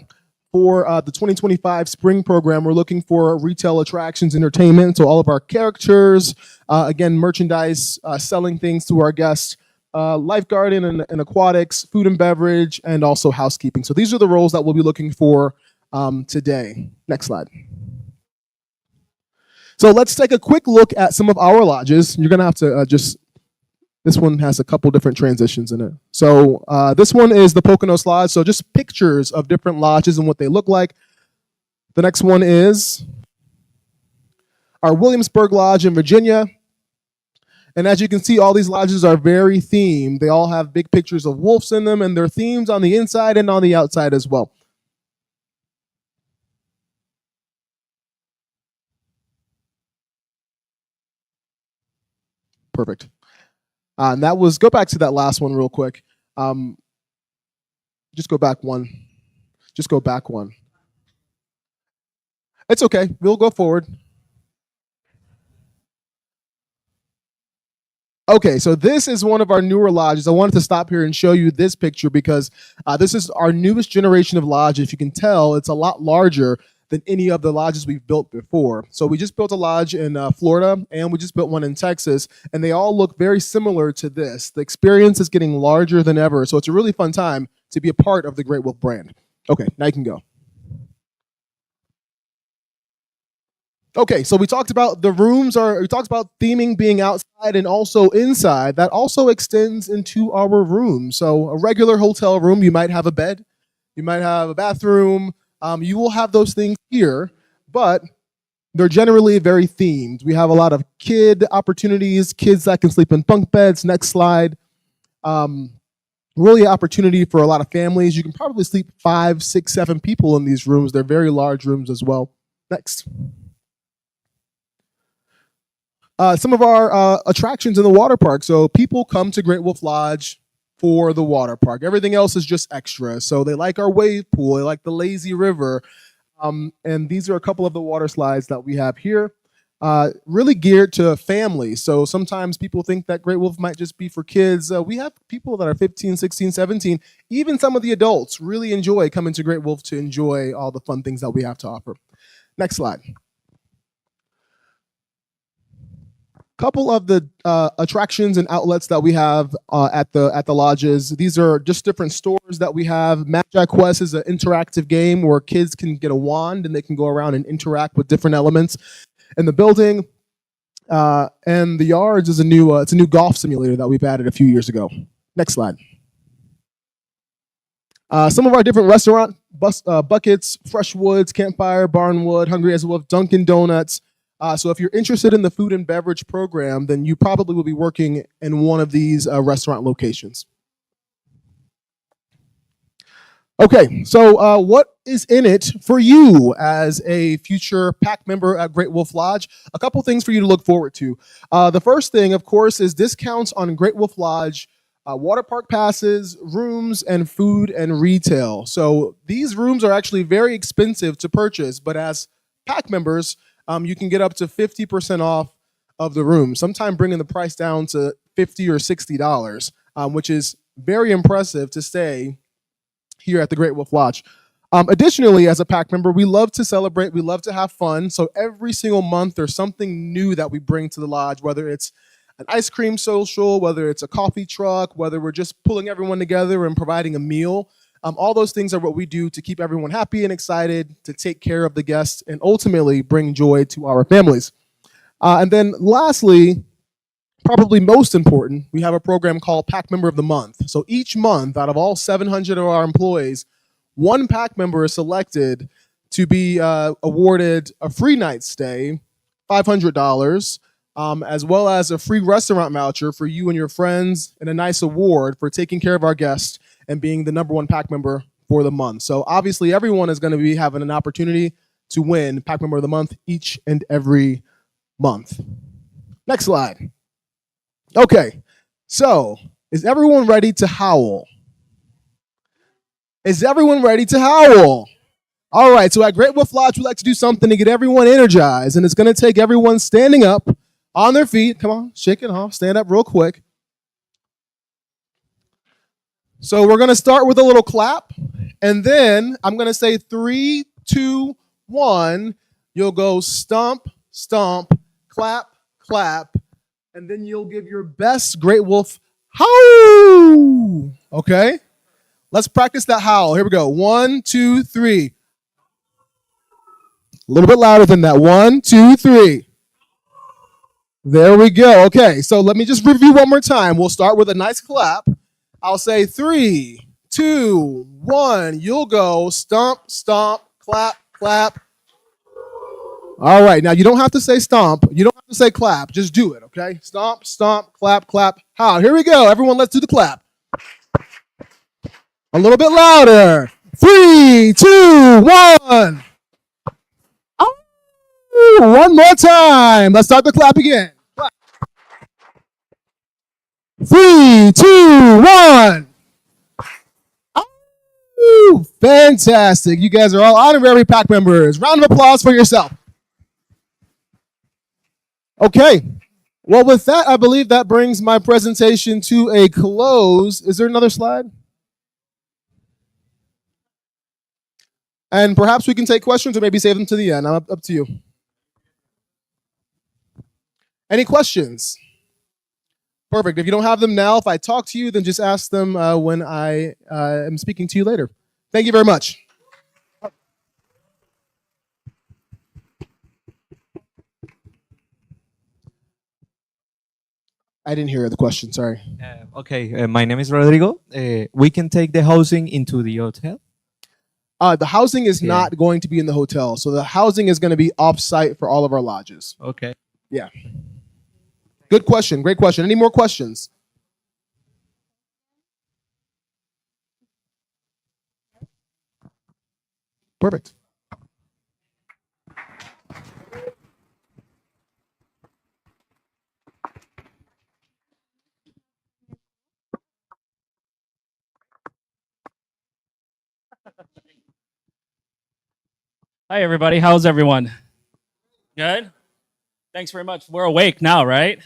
for the 2025 spring program, we're looking for retail attractions, entertainment, so all of our characters, again, merchandise, selling things to our guests, lifeguarding and aquatics, food and beverage, and also housekeeping. So these are the roles that we'll be looking for today. Next slide. So let's take a quick look at some of our lodges. You're gonna have to this one has a couple different transitions in it. So this one is the Poconos Lodge. So just pictures of different lodges and what they look like. The next one is our Williamsburg Lodge in Virginia. And as you can see, all these lodges are very themed. They all have big pictures of wolves in them, and they're themed on the inside and on the outside as well. Perfect. And that was, go back to that last one real quick. Just go back one. Just go back one. It's okay. We'll go forward. Okay, so this is one of our newer lodges. I wanted to stop here and show you this picture because this is our newest generation of lodge. If you can tell, it's a lot larger than any of the lodges we've built before. So we just built a lodge in Florida, and we just built one in Texas, and they all look very similar to this. The experience is getting larger than ever, so it's a really fun time to be a part of the Great Wolf brand. Okay, now you can go. Okay, so we talked about we talked about theming being outside and also inside. That also extends into our room. So a regular hotel room, you might have a bed, you might have a bathroom, you will have those things here, but they're generally very themed. We have a lot of kid opportunities, kids that can sleep in bunk beds. Next slide. Really an opportunity for a lot of families. You can probably sleep 5, 6, 7 people in these rooms. They're very large rooms as well. Next. Some of our attractions in the water park. So people come to Great Wolf Lodge for the water park. Everything else is just extra. So they like our wave pool, they like the lazy river. And these are a couple of the water slides that we have here. Really geared to families. So sometimes people think that Great Wolf might just be for kids. We have people that are 15, 16, 17. Even some of the adults really enjoy coming to Great Wolf to enjoy all the fun things that we have to offer. Next slide. Couple of the attractions and outlets that we have at the lodges. These are just different stores that we have. Magi Quest is an interactive game where kids can get a wand and they can go around and interact with different elements in the building. And the Yards is it's a new golf simulator that we've added a few years ago. Next slide. Some of our different restaurant buckets: Freshwoods, Campfire, Barnwood, Hungry as a Wolf, Dunkin' Donuts. So if you're interested in the food and beverage program, then you probably will be working in one of these restaurant locations. Okay, so what is in it for you as a future PAC member at Great Wolf Lodge? A couple things for you to look forward to. The first thing, of course, is discounts on Great Wolf Lodge water park passes, rooms, and food and retail. So these rooms are actually very expensive to purchase, but as PAC members, you can get up to 50% off of the room, sometimes bringing the price down to $50 or $60, which is very impressive to stay here at the Great Wolf Lodge. Additionally, as a PAC member, we love to celebrate, we love to have fun. So every single month there's something new that we bring to the lodge, whether it's an ice cream social, whether it's a coffee truck, whether we're just pulling everyone together and providing a meal. All those things are what we do to keep everyone happy and excited, to take care of the guests, and ultimately bring joy to our families. And then lastly, probably most important, we have a program called PAC Member of the Month. So each month, out of all 700 of our employees, one PAC member is selected to be awarded a free night stay, $500, as well as a free restaurant voucher for you and your friends, and a nice award for taking care of our guests and being the #1 PAC member for the month. So obviously everyone is going to be having an opportunity to win PAC Member of the Month each and every month. Next slide. Okay, so is everyone ready to howl? Is everyone ready to howl? All right, so at Great Wolf Lodge, we like to do something to get everyone energized, and it's going to take everyone standing up on their feet. Come on, shake it off, stand up real quick. So we're going to start with a little clap, and then I'm going to say 3, 2, 1. You'll go stomp, stomp, clap, clap, and then you'll give your best Great Wolf howl. Okay? Let's practice that howl. Here we go. 1, 2, 3. A little bit louder than that. 1, 2, 3. There we go. Okay, so let me just review one more time. We'll start with a nice clap. I'll say 3, 2, 1. You'll go stomp, stomp, clap, clap. All right, now you don't have to say stomp. You don't have to say clap. Just do it, okay? Stomp, stomp, clap, clap. How? Here we go. Everyone, let's do the clap. A little bit louder. 3, 2, 1. Oh, one more time. Let's start the clap again. Clap. 3, 2, 1. Oh, Fantastic. You guys are all honorary PAC members. Round of applause for yourself. Okay. Well, with that, I believe that brings my presentation to a close. Is there another slide? And perhaps we can take questions or maybe save them to the end. Up to you. Any questions? Perfect. If you don't have them now, if I talk to you, then just ask them when I am speaking to you later. Thank you very much. I didn't hear the question, sorry. Okay, my name is Rodrigo. We can take the housing into the hotel? The housing is not going to be in the hotel. So the housing is going to be off-site for all of our lodges. Okay. Yeah. Good question. Great question. Any more questions? Perfect. Hi, everybody. How's everyone? Good? Thanks very much. We're awake now, right?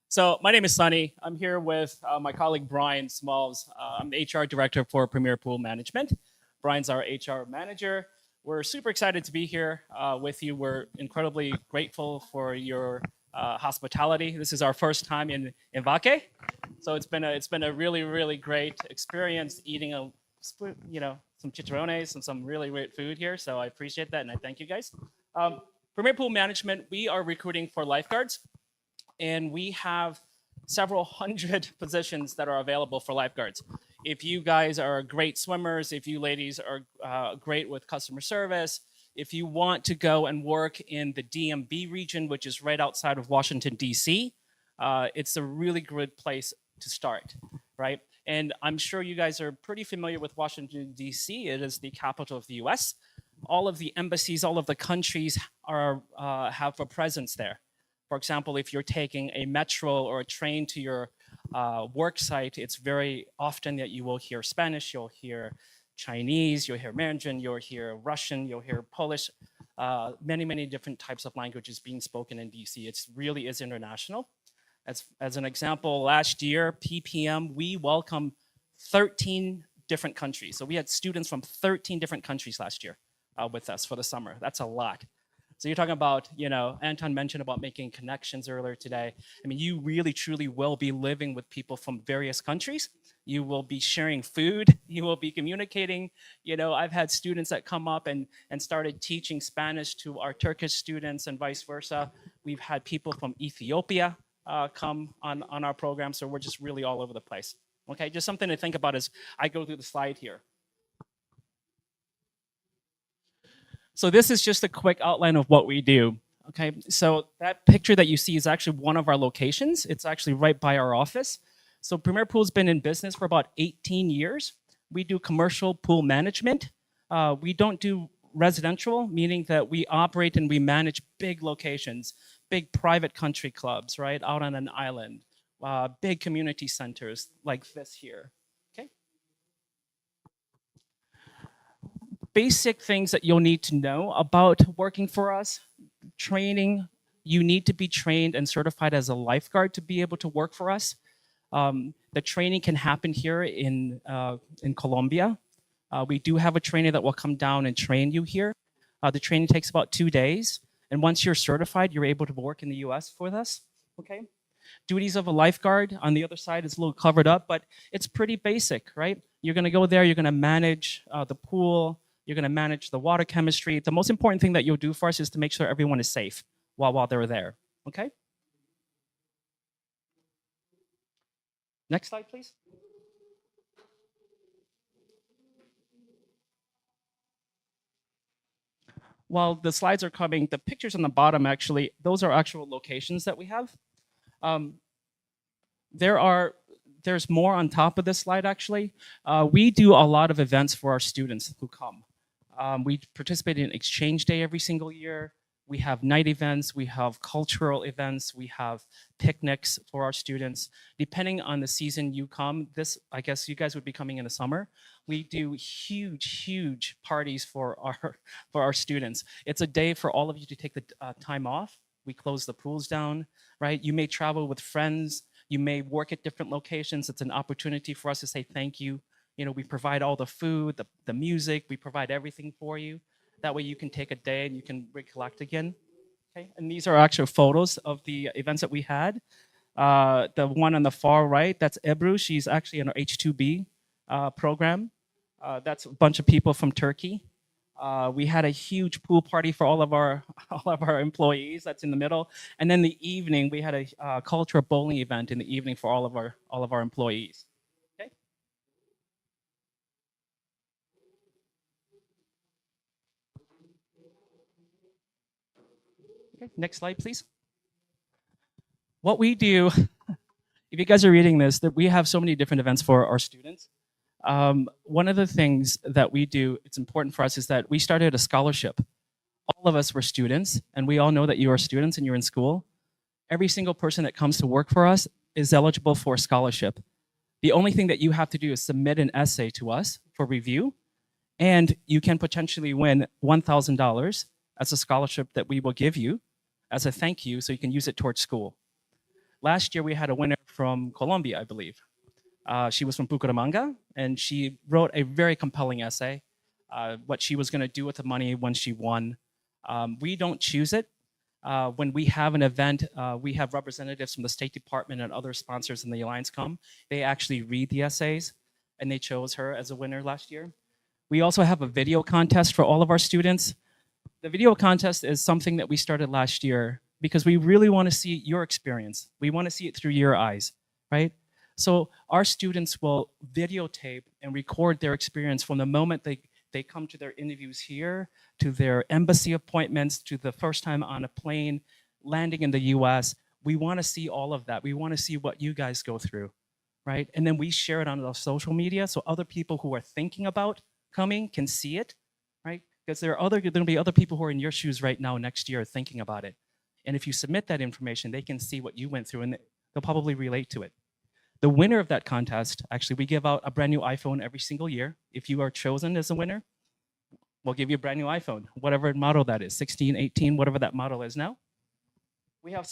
So my name is Sunny. I'm here with my colleague, Brian Smalls. I'm the HR director for Premier Pool Management. Brian's our HR manager. We're super excited to be here with you. We're incredibly grateful for your hospitality. This is our first time in Vaque. So it's been a really, really great experience eating some chicharrones and some really great food here. So I appreciate that and I thank you guys. Premier Pool Management, we are recruiting for lifeguards and we have several hundred positions that are available for lifeguards. If you guys are great swimmers, if you ladies are great with customer service, if you want to go and work in the DMV region, which is right outside of Washington, DC, it's a really good place to start, right? And I'm sure you guys are pretty familiar with Washington, DC. It is the capital of the US. All of the embassies, all of the countries have a presence there. For example, if you're taking a metro or a train to your work site, it's very often that you will hear Spanish, you'll hear Chinese, you'll hear Mandarin, you'll hear Russian, you'll hear Polish, many, many different types of languages being spoken in DC. It really is international. As an example, last year, PPM, we welcomed 13 different countries. So we had students from 13 different countries last year with us for the summer. That's a lot. So you're talking about, Anton mentioned about making connections earlier today. I mean, you really, truly will be living with people from various countries. You will be sharing food. You will be communicating. I've had students that come up and started teaching Spanish to our Turkish students and vice versa. We've had people from Ethiopia come on our program, so we're just really all over the place. Okay, just something to think about as I go through the slide here. So this is just a quick outline of what we do. Okay, so that picture that you see is actually one of our locations. It's actually right by our office. So Premier Pool's been in business for about 18 years. We do commercial pool management. We don't do residential, meaning that we operate and we manage big locations, big private country clubs, right, out on an island, big community centers like this here, okay? Basic things that you'll need to know about working for us. Training, you need to be trained and certified as a lifeguard to be able to work for us. The training can happen here in Colombia. We do have a trainer that will come down and train you here. The training takes about 2 days. And once you're certified, you're able to work in the US with us, okay? Duties of a lifeguard on the other side is a little covered up, but it's pretty basic, right? You're gonna go there, you're gonna manage the pool, you're gonna manage the water chemistry. The most important thing that you'll do for us is to make sure everyone is safe while they're there, okay? Next slide, please. While the slides are coming, the pictures on the bottom, actually, those are actual locations that we have. There's more on top of this slide, actually. We do a lot of events for our students who come. We participate in Exchange Day every single year. We have night events, we have cultural events, we have picnics for our students. Depending on the season you come, I guess you guys would be coming in the summer. We do huge parties for our students. It's a day for all of you to take the time off. We close the pools down, right? You may travel with friends, you may work at different locations. It's an opportunity for us to say thank you. You know, we provide all the food, the music, we provide everything for you. That way you can take a day and you can recollect again. Okay, and these are actual photos of the events that we had. The one on the far right, that's Ebru. She's actually in our H2B program. That's a bunch of people from Turkey. We had a huge pool party for all of our employees. That's in the middle. And then the evening, we had a cultural bowling event in the evening for all of our employees. Okay. Okay, next slide, please. What we do, if you guys are reading this, that we have so many different events for our students. One of the things that we do, it's important for us, is that we started a scholarship. All of us were students, and we all know that you are students and you're in school. Every single person that comes to work for us is eligible for a scholarship. The only thing that you have to do is submit an essay to us for review, and you can potentially win $1,000 as a scholarship that we will give you as a thank you, so you can use it towards school. Last year, we had a winner from Colombia, I believe. She was from Bucaramanga, and she wrote a very compelling essay, what she was going to do with the money when she won. We don't choose it. When we have an event, we have representatives from the State Department and other sponsors in the Alliance come. They actually read the essays, and they chose her as a winner last year. We also have a video contest for all of our students. The video contest is something that we started last year because we really want to see your experience. We want to see it through your eyes, right? So our students will videotape and record their experience from the moment they come to their interviews here, to their embassy appointments, to the first time on a plane, landing in the US. We want to see all of that. We want to see what you guys go through, right? And then we share it on our social media so other people who are thinking about coming can see it, right? Because there are going to be other people who are in your shoes right now next year thinking about it. And if you submit that information, they can see what you went through and they'll probably relate to it. The winner of that contest, actually, we give out a brand new iPhone every single year. If you are chosen as a winner, we'll give you a brand new iPhone, whatever model that is, 16, 18, whatever that model is now. We have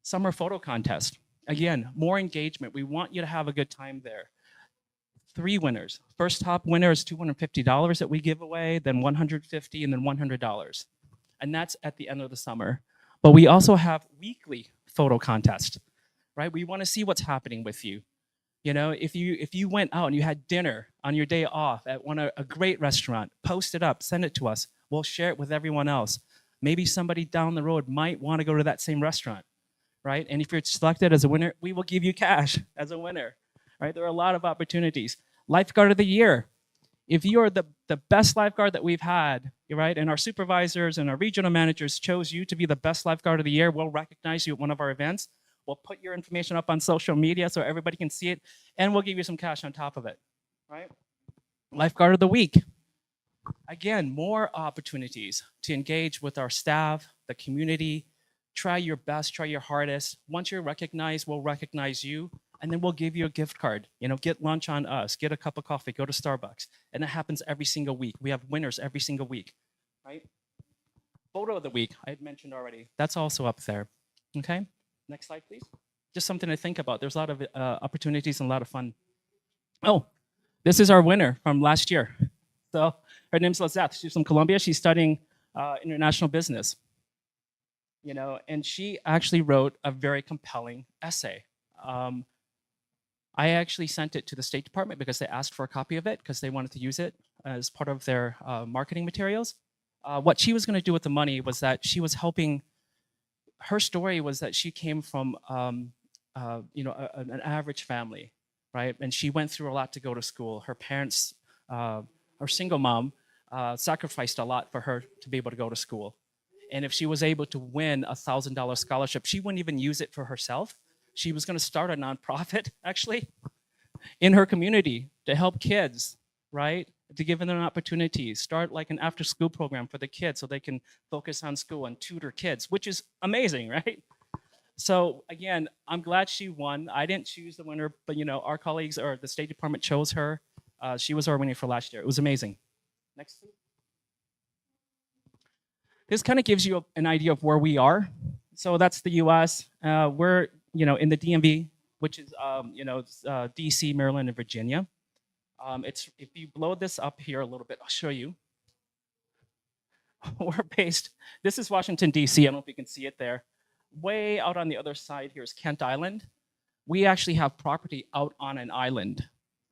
summer photo contest. Again, more engagement. We want you to have a good time there. 3 winners. First top winner is $250 that we give away, then $150, and then $100. And that's at the end of the summer. But we also have weekly photo contest, right? We want to see what's happening with you. You know, if you went out and you had dinner on your day off at a great restaurant, post it up, send it to us. We'll share it with everyone else. Maybe somebody down the road might want to go to that same restaurant, right? And if you're selected as a winner, we will give you cash as a winner, right? There are a lot of opportunities. Lifeguard of the year. If you are the best lifeguard that we've had, right, and our supervisors and our regional managers chose you to be the best lifeguard of the year, we'll recognize you at one of our events. We'll put your information up on social media so everybody can see it, and we'll give you some cash on top of it, right? Lifeguard of the week. Again, more opportunities to engage with our staff, the community. Try your best, try your hardest. Once you're recognized, we'll recognize you, and then we'll give you a gift card. You know, get lunch on us, get a cup of coffee, go to Starbucks. And that happens every single week. We have winners every single week, right? Photo of the week, I had mentioned already. That's also up there, okay? Next slide, please. Just something to think about. There's a lot of opportunities and a lot of fun. Oh, this is our winner from last year. So her name's Lazette. She's from Colombia. She's studying international business. You know, and she actually wrote a very compelling essay. I actually sent it to the State Department because they asked for a copy of it because they wanted to use it as part of their marketing materials. What she was going to do with the money was that she was helping. Her story was that she came from, you know, an average family, right? And she went through a lot to go to school. Her parents, her single mom, sacrificed a lot for her to be able to go to school. And if she was able to win a $1,000 scholarship, she wouldn't even use it for herself. She was going to start a nonprofit, actually, in her community to help kids, right? to give them an opportunity, start like an after-school program for the kids so they can focus on school and tutor kids, which is amazing, right? So again, I'm glad she won. I didn't choose the winner, but our colleagues or the State Department chose her. She was our winner for last year. It was amazing. Next. This kind of gives you an idea of where we are. So that's the U.S. We're in the DMV, which is D.C., Maryland, and Virginia. If you blow this up here a little bit, I'll show you. We're based. This is Washington D.C. I don't know if you can see it there. Way out on the other side here is Kent Island. We actually have property out on an island.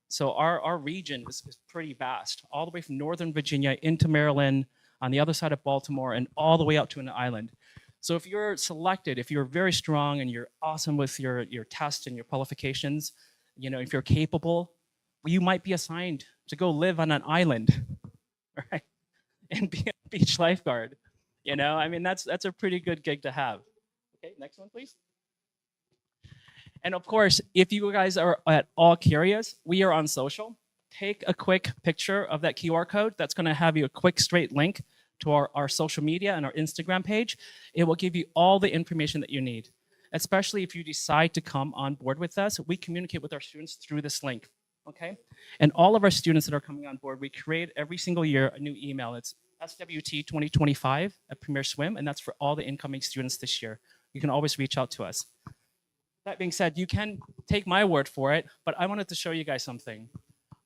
So our region is pretty vast, all the way from Northern Virginia into Maryland, on the other side of Baltimore, and all the way out to an island. So if you're selected, if you're very strong and you're awesome with your tests and your qualifications, if you're capable, you might be assigned to go live on an island, right? And be a beach lifeguard. I mean, that's a pretty good gig to have. Okay, next one, please. And of course, if you guys are at all curious, we are on social. Take a quick picture of that QR code. That's going to have you a quick straight link to our social media and our Instagram page. It will give you all the information that you need, especially if you decide to come on board with us. We communicate with our students through this link, okay? And all of our students that are coming on board, we create every single year a new email. It's SWT 2025 at Premier Swim, and that's for all the incoming students this year. You can always reach out to us. That being said, you can take my word for it, but I wanted to show you guys something.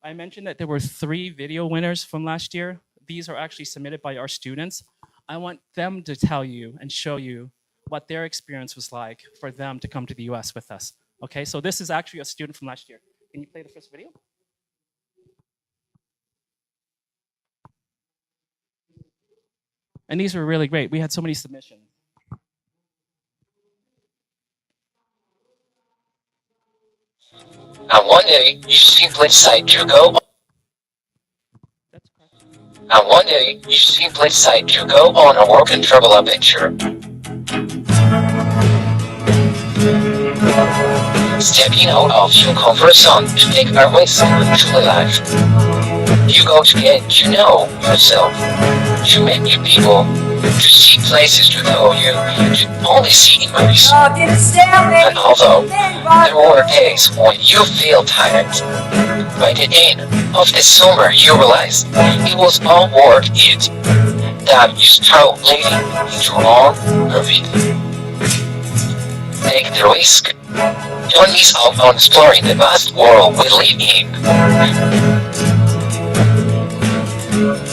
I mentioned that there were 3 video winners from last year. These are actually submitted by our students. I want them to tell you and show you what their experience was like for them to come to the US with us. Okay, so this is actually a student from last year. Can you play the first video? And these were really great. We had so many submissions. And one day, you simply decide to go. And one day, you simply decide to go on a work and travel adventure. Stepping out of your comfort zone to take a risk and truly life. You go to get to know yourself, to meet new people, to see places to go you only see in movies. And although there were days when you feel tired, by the end of the summer you realize it was all worth it, that you start living your own orbit. Take the risk. Don't miss out on exploring the vast world we live in.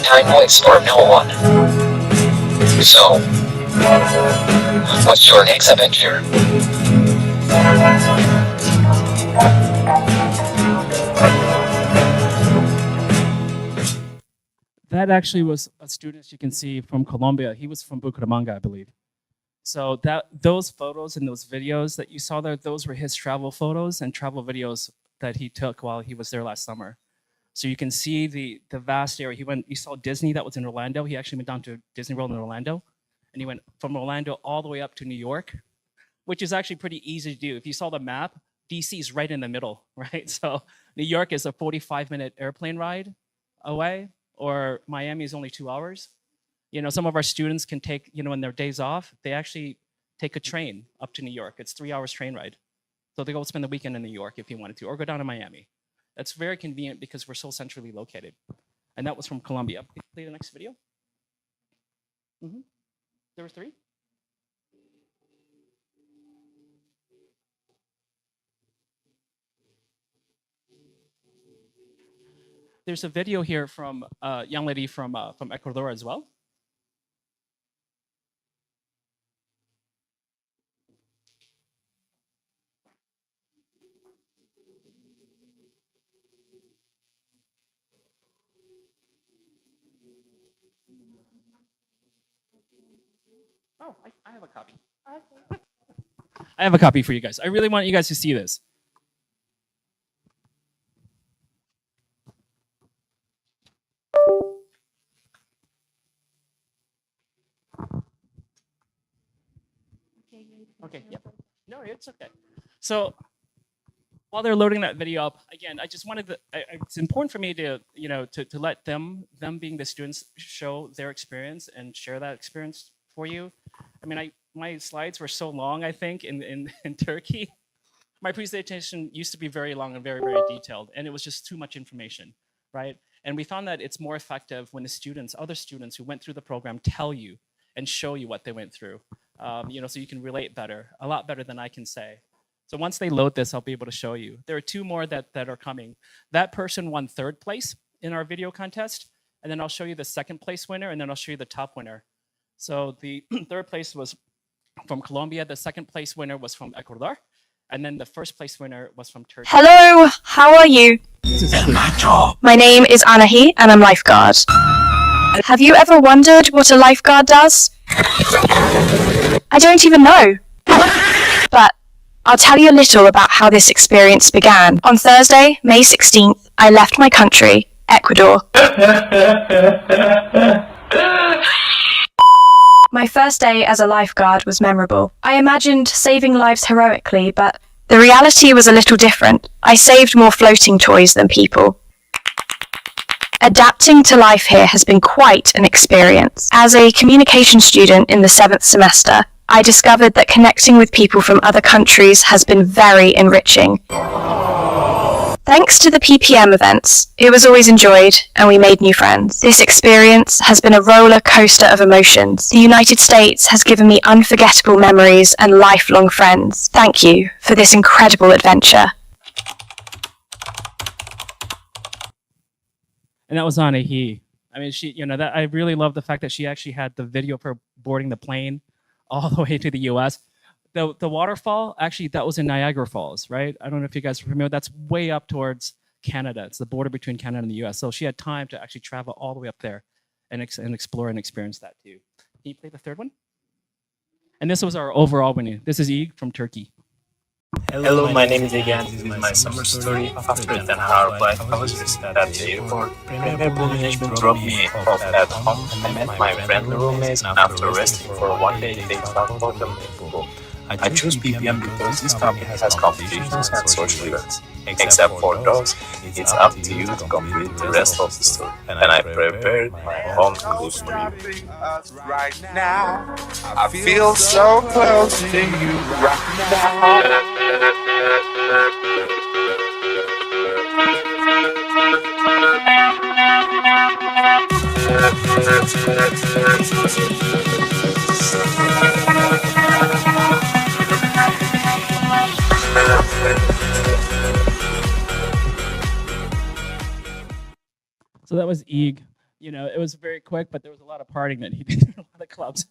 Time waits for no one. So, what's your next adventure? That actually was a student, as you can see, from Colombia. He was from Bucaramanga, I believe. So those photos and those videos that you saw there, those were his travel photos and travel videos that he took while he was there last summer. So you can see the vast area. You saw Disney, that was in Orlando. He actually went down to Disney World in Orlando. And he went from Orlando all the way up to New York, which is actually pretty easy to do. If you saw the map, DC is right in the middle, right? So New York is a 45-minute airplane ride away, or Miami is only 2 hours. Some of our students can take, in their days off, they actually take a train up to New York. It's 3 hours train ride. So they go spend the weekend in New York if you wanted to, or go down to Miami. That's very convenient because we're so centrally located. And that was from Colombia. Can you play the next video? There were 3? There's a video here from a young lady from Ecuador as well. Oh, I have a copy. I have a copy for you guys. I really want you guys to see this. Okay, yep. No, it's okay. So while they're loading that video up, again, I just wanted to, it's important for me to, to let them being the students, show their experience and share that experience for you. I mean, my slides were so long, I think, in Turkey. My presentation used to be very long and very, very detailed, and it was just too much information, right? And we found that it's more effective when the students, other students who went through the program tell you and show you what they went through, so you can relate better, a lot better than I can say. So once they load this, I'll be able to show you. There are two more that are coming. That person won 3rd place in our video contest, and then I'll show you the 2nd place winner, and then I'll show you the top winner. So the 3rd place was from Colombia, the 2nd place winner was from Ecuador, and then the 1st place winner was from Turkey. Hello, how are you? My name is Anahi and I'm lifeguard. Have you ever wondered what a lifeguard does? I don't even know. But I'll tell you a little about how this experience began. On Thursday, May 16th, I left my country, Ecuador. My first day as a lifeguard was memorable. I imagined saving lives heroically, but the reality was a little different. I saved more floating toys than people. Adapting to life here has been quite an experience. As a communication student in the 7th semester, I discovered that connecting with people from other countries has been very enriching. Thanks to the PPM events, it was always enjoyed and we made new friends. This experience has been a roller coaster of emotions. The United States has given me unforgettable memories and lifelong friends. Thank you for this incredible adventure. And that was Anahi. I mean, she, that I really love the fact that she actually had the video of her boarding the plane all the way to the US. The waterfall, actually, that was in Niagara Falls, right? I don't know if you guys are familiar. That's way up towards Canada. It's the border between Canada and the US. So she had time to actually travel all the way up there and explore and experience that too. Can you play the 3rd one? And this was our overall winning. This is Ig from Turkey. Hello, my name is Egan. This is my summer story. After 10 hour flight, I was visited at the airport. Premier management dropped me off at home. I met my friendly roommates, and after resting for 1 day, they talked about them. I chose PPM because this company has competitions and social events. Except for those, it's up to you to complete the rest of the story. And I prepared my home English for you. Right now, I feel so close to you right now. So that was Ig. It was very quick, but there was a lot of partying that he did in a lot of clubs.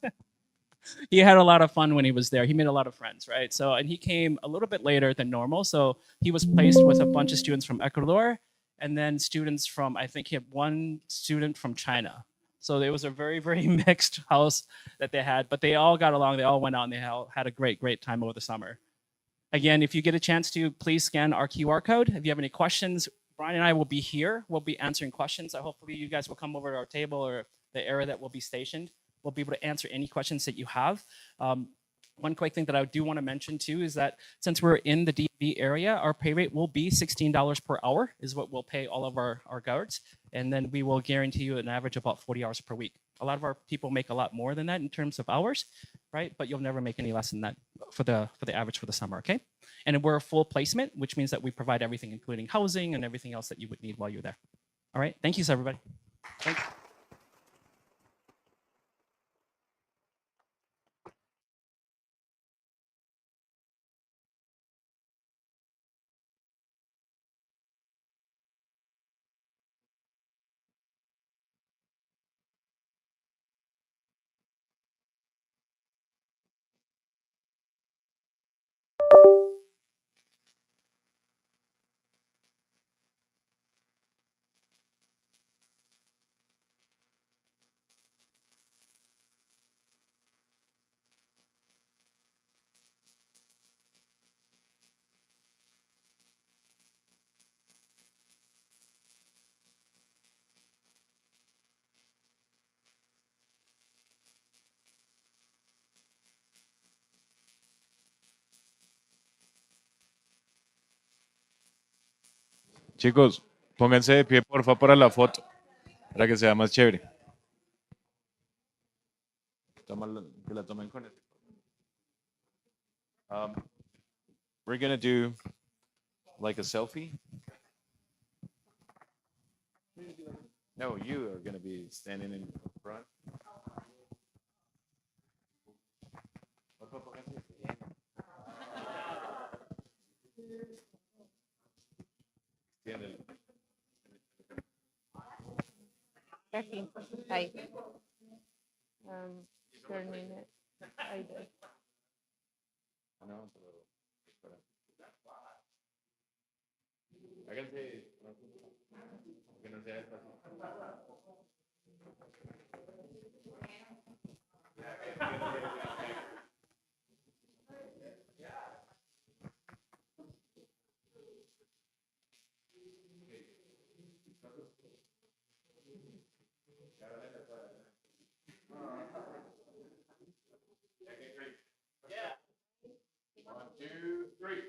He had a lot of fun when he was there. He made a lot of friends, right? So, and he came a little bit later than normal. So he was placed with a bunch of students from Ecuador and then students from, I think he had one student from China. So it was a very, very mixed house that they had, but they all got along. They all went out and they all had a great, great time over the summer. Again, if you get a chance to, please scan our QR code. If you have any questions, Brian and I will be here. We'll be answering questions. So hopefully you guys will come over to our table or the area that will be stationed. We'll be able to answer any questions that you have. One quick thing that I do want to mention too is that since we're in the DMV area, our pay rate will be $16 per hour is what we'll pay all of our guards. And then we will guarantee you an average of about 40 hours per week. A lot of our people make a lot more than that in terms of hours, right? But you'll never make any less than that for the average for the summer, okay? And we're a full placement, which means that we provide everything, including housing and everything else that you would need while you're there. All right, thank you, everybody. Thanks. Chicos, pónganse de pie, porfa, para la foto, para que sea más chévere. Que la tomen con este. We're gonna do like a selfie. No, you are gonna be standing in front. Aquí, ahí. Turning it. Ahí there. Háganse, que no sea fácil. One, two, three.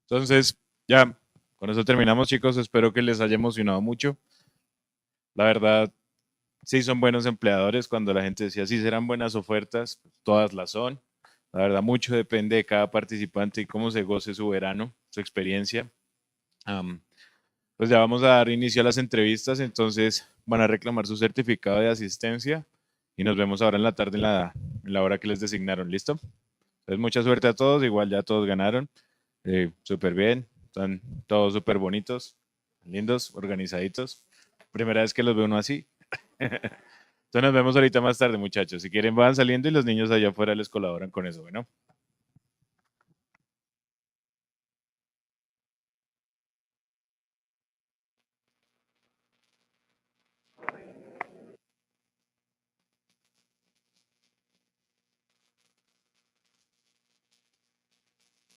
Entonces, ya, con eso terminamos, chicos. Espero que les haya emocionado mucho. La verdad, sí son buenos empleadores. Cuando la gente decía, sí serán buenas ofertas, pues, todas las son. La verdad, mucho depende de cada participante y cómo se goce su verano, su experiencia. Pues ya vamos a dar inicio a las entrevistas, entonces van a reclamar su certificado de asistencia y nos vemos ahora en la tarde en la hora que les designaron. ¿Listo? Entonces, mucha suerte a todos. Igual ya todos ganaron. Súper bien. Están todos súper bonitos, lindos, organizaditos. Primera vez que los veo uno así. Entonces nos vemos ahorita más tarde, muchachos. Si quieren van saliendo y los niños allá afuera les colaboran con eso, bueno.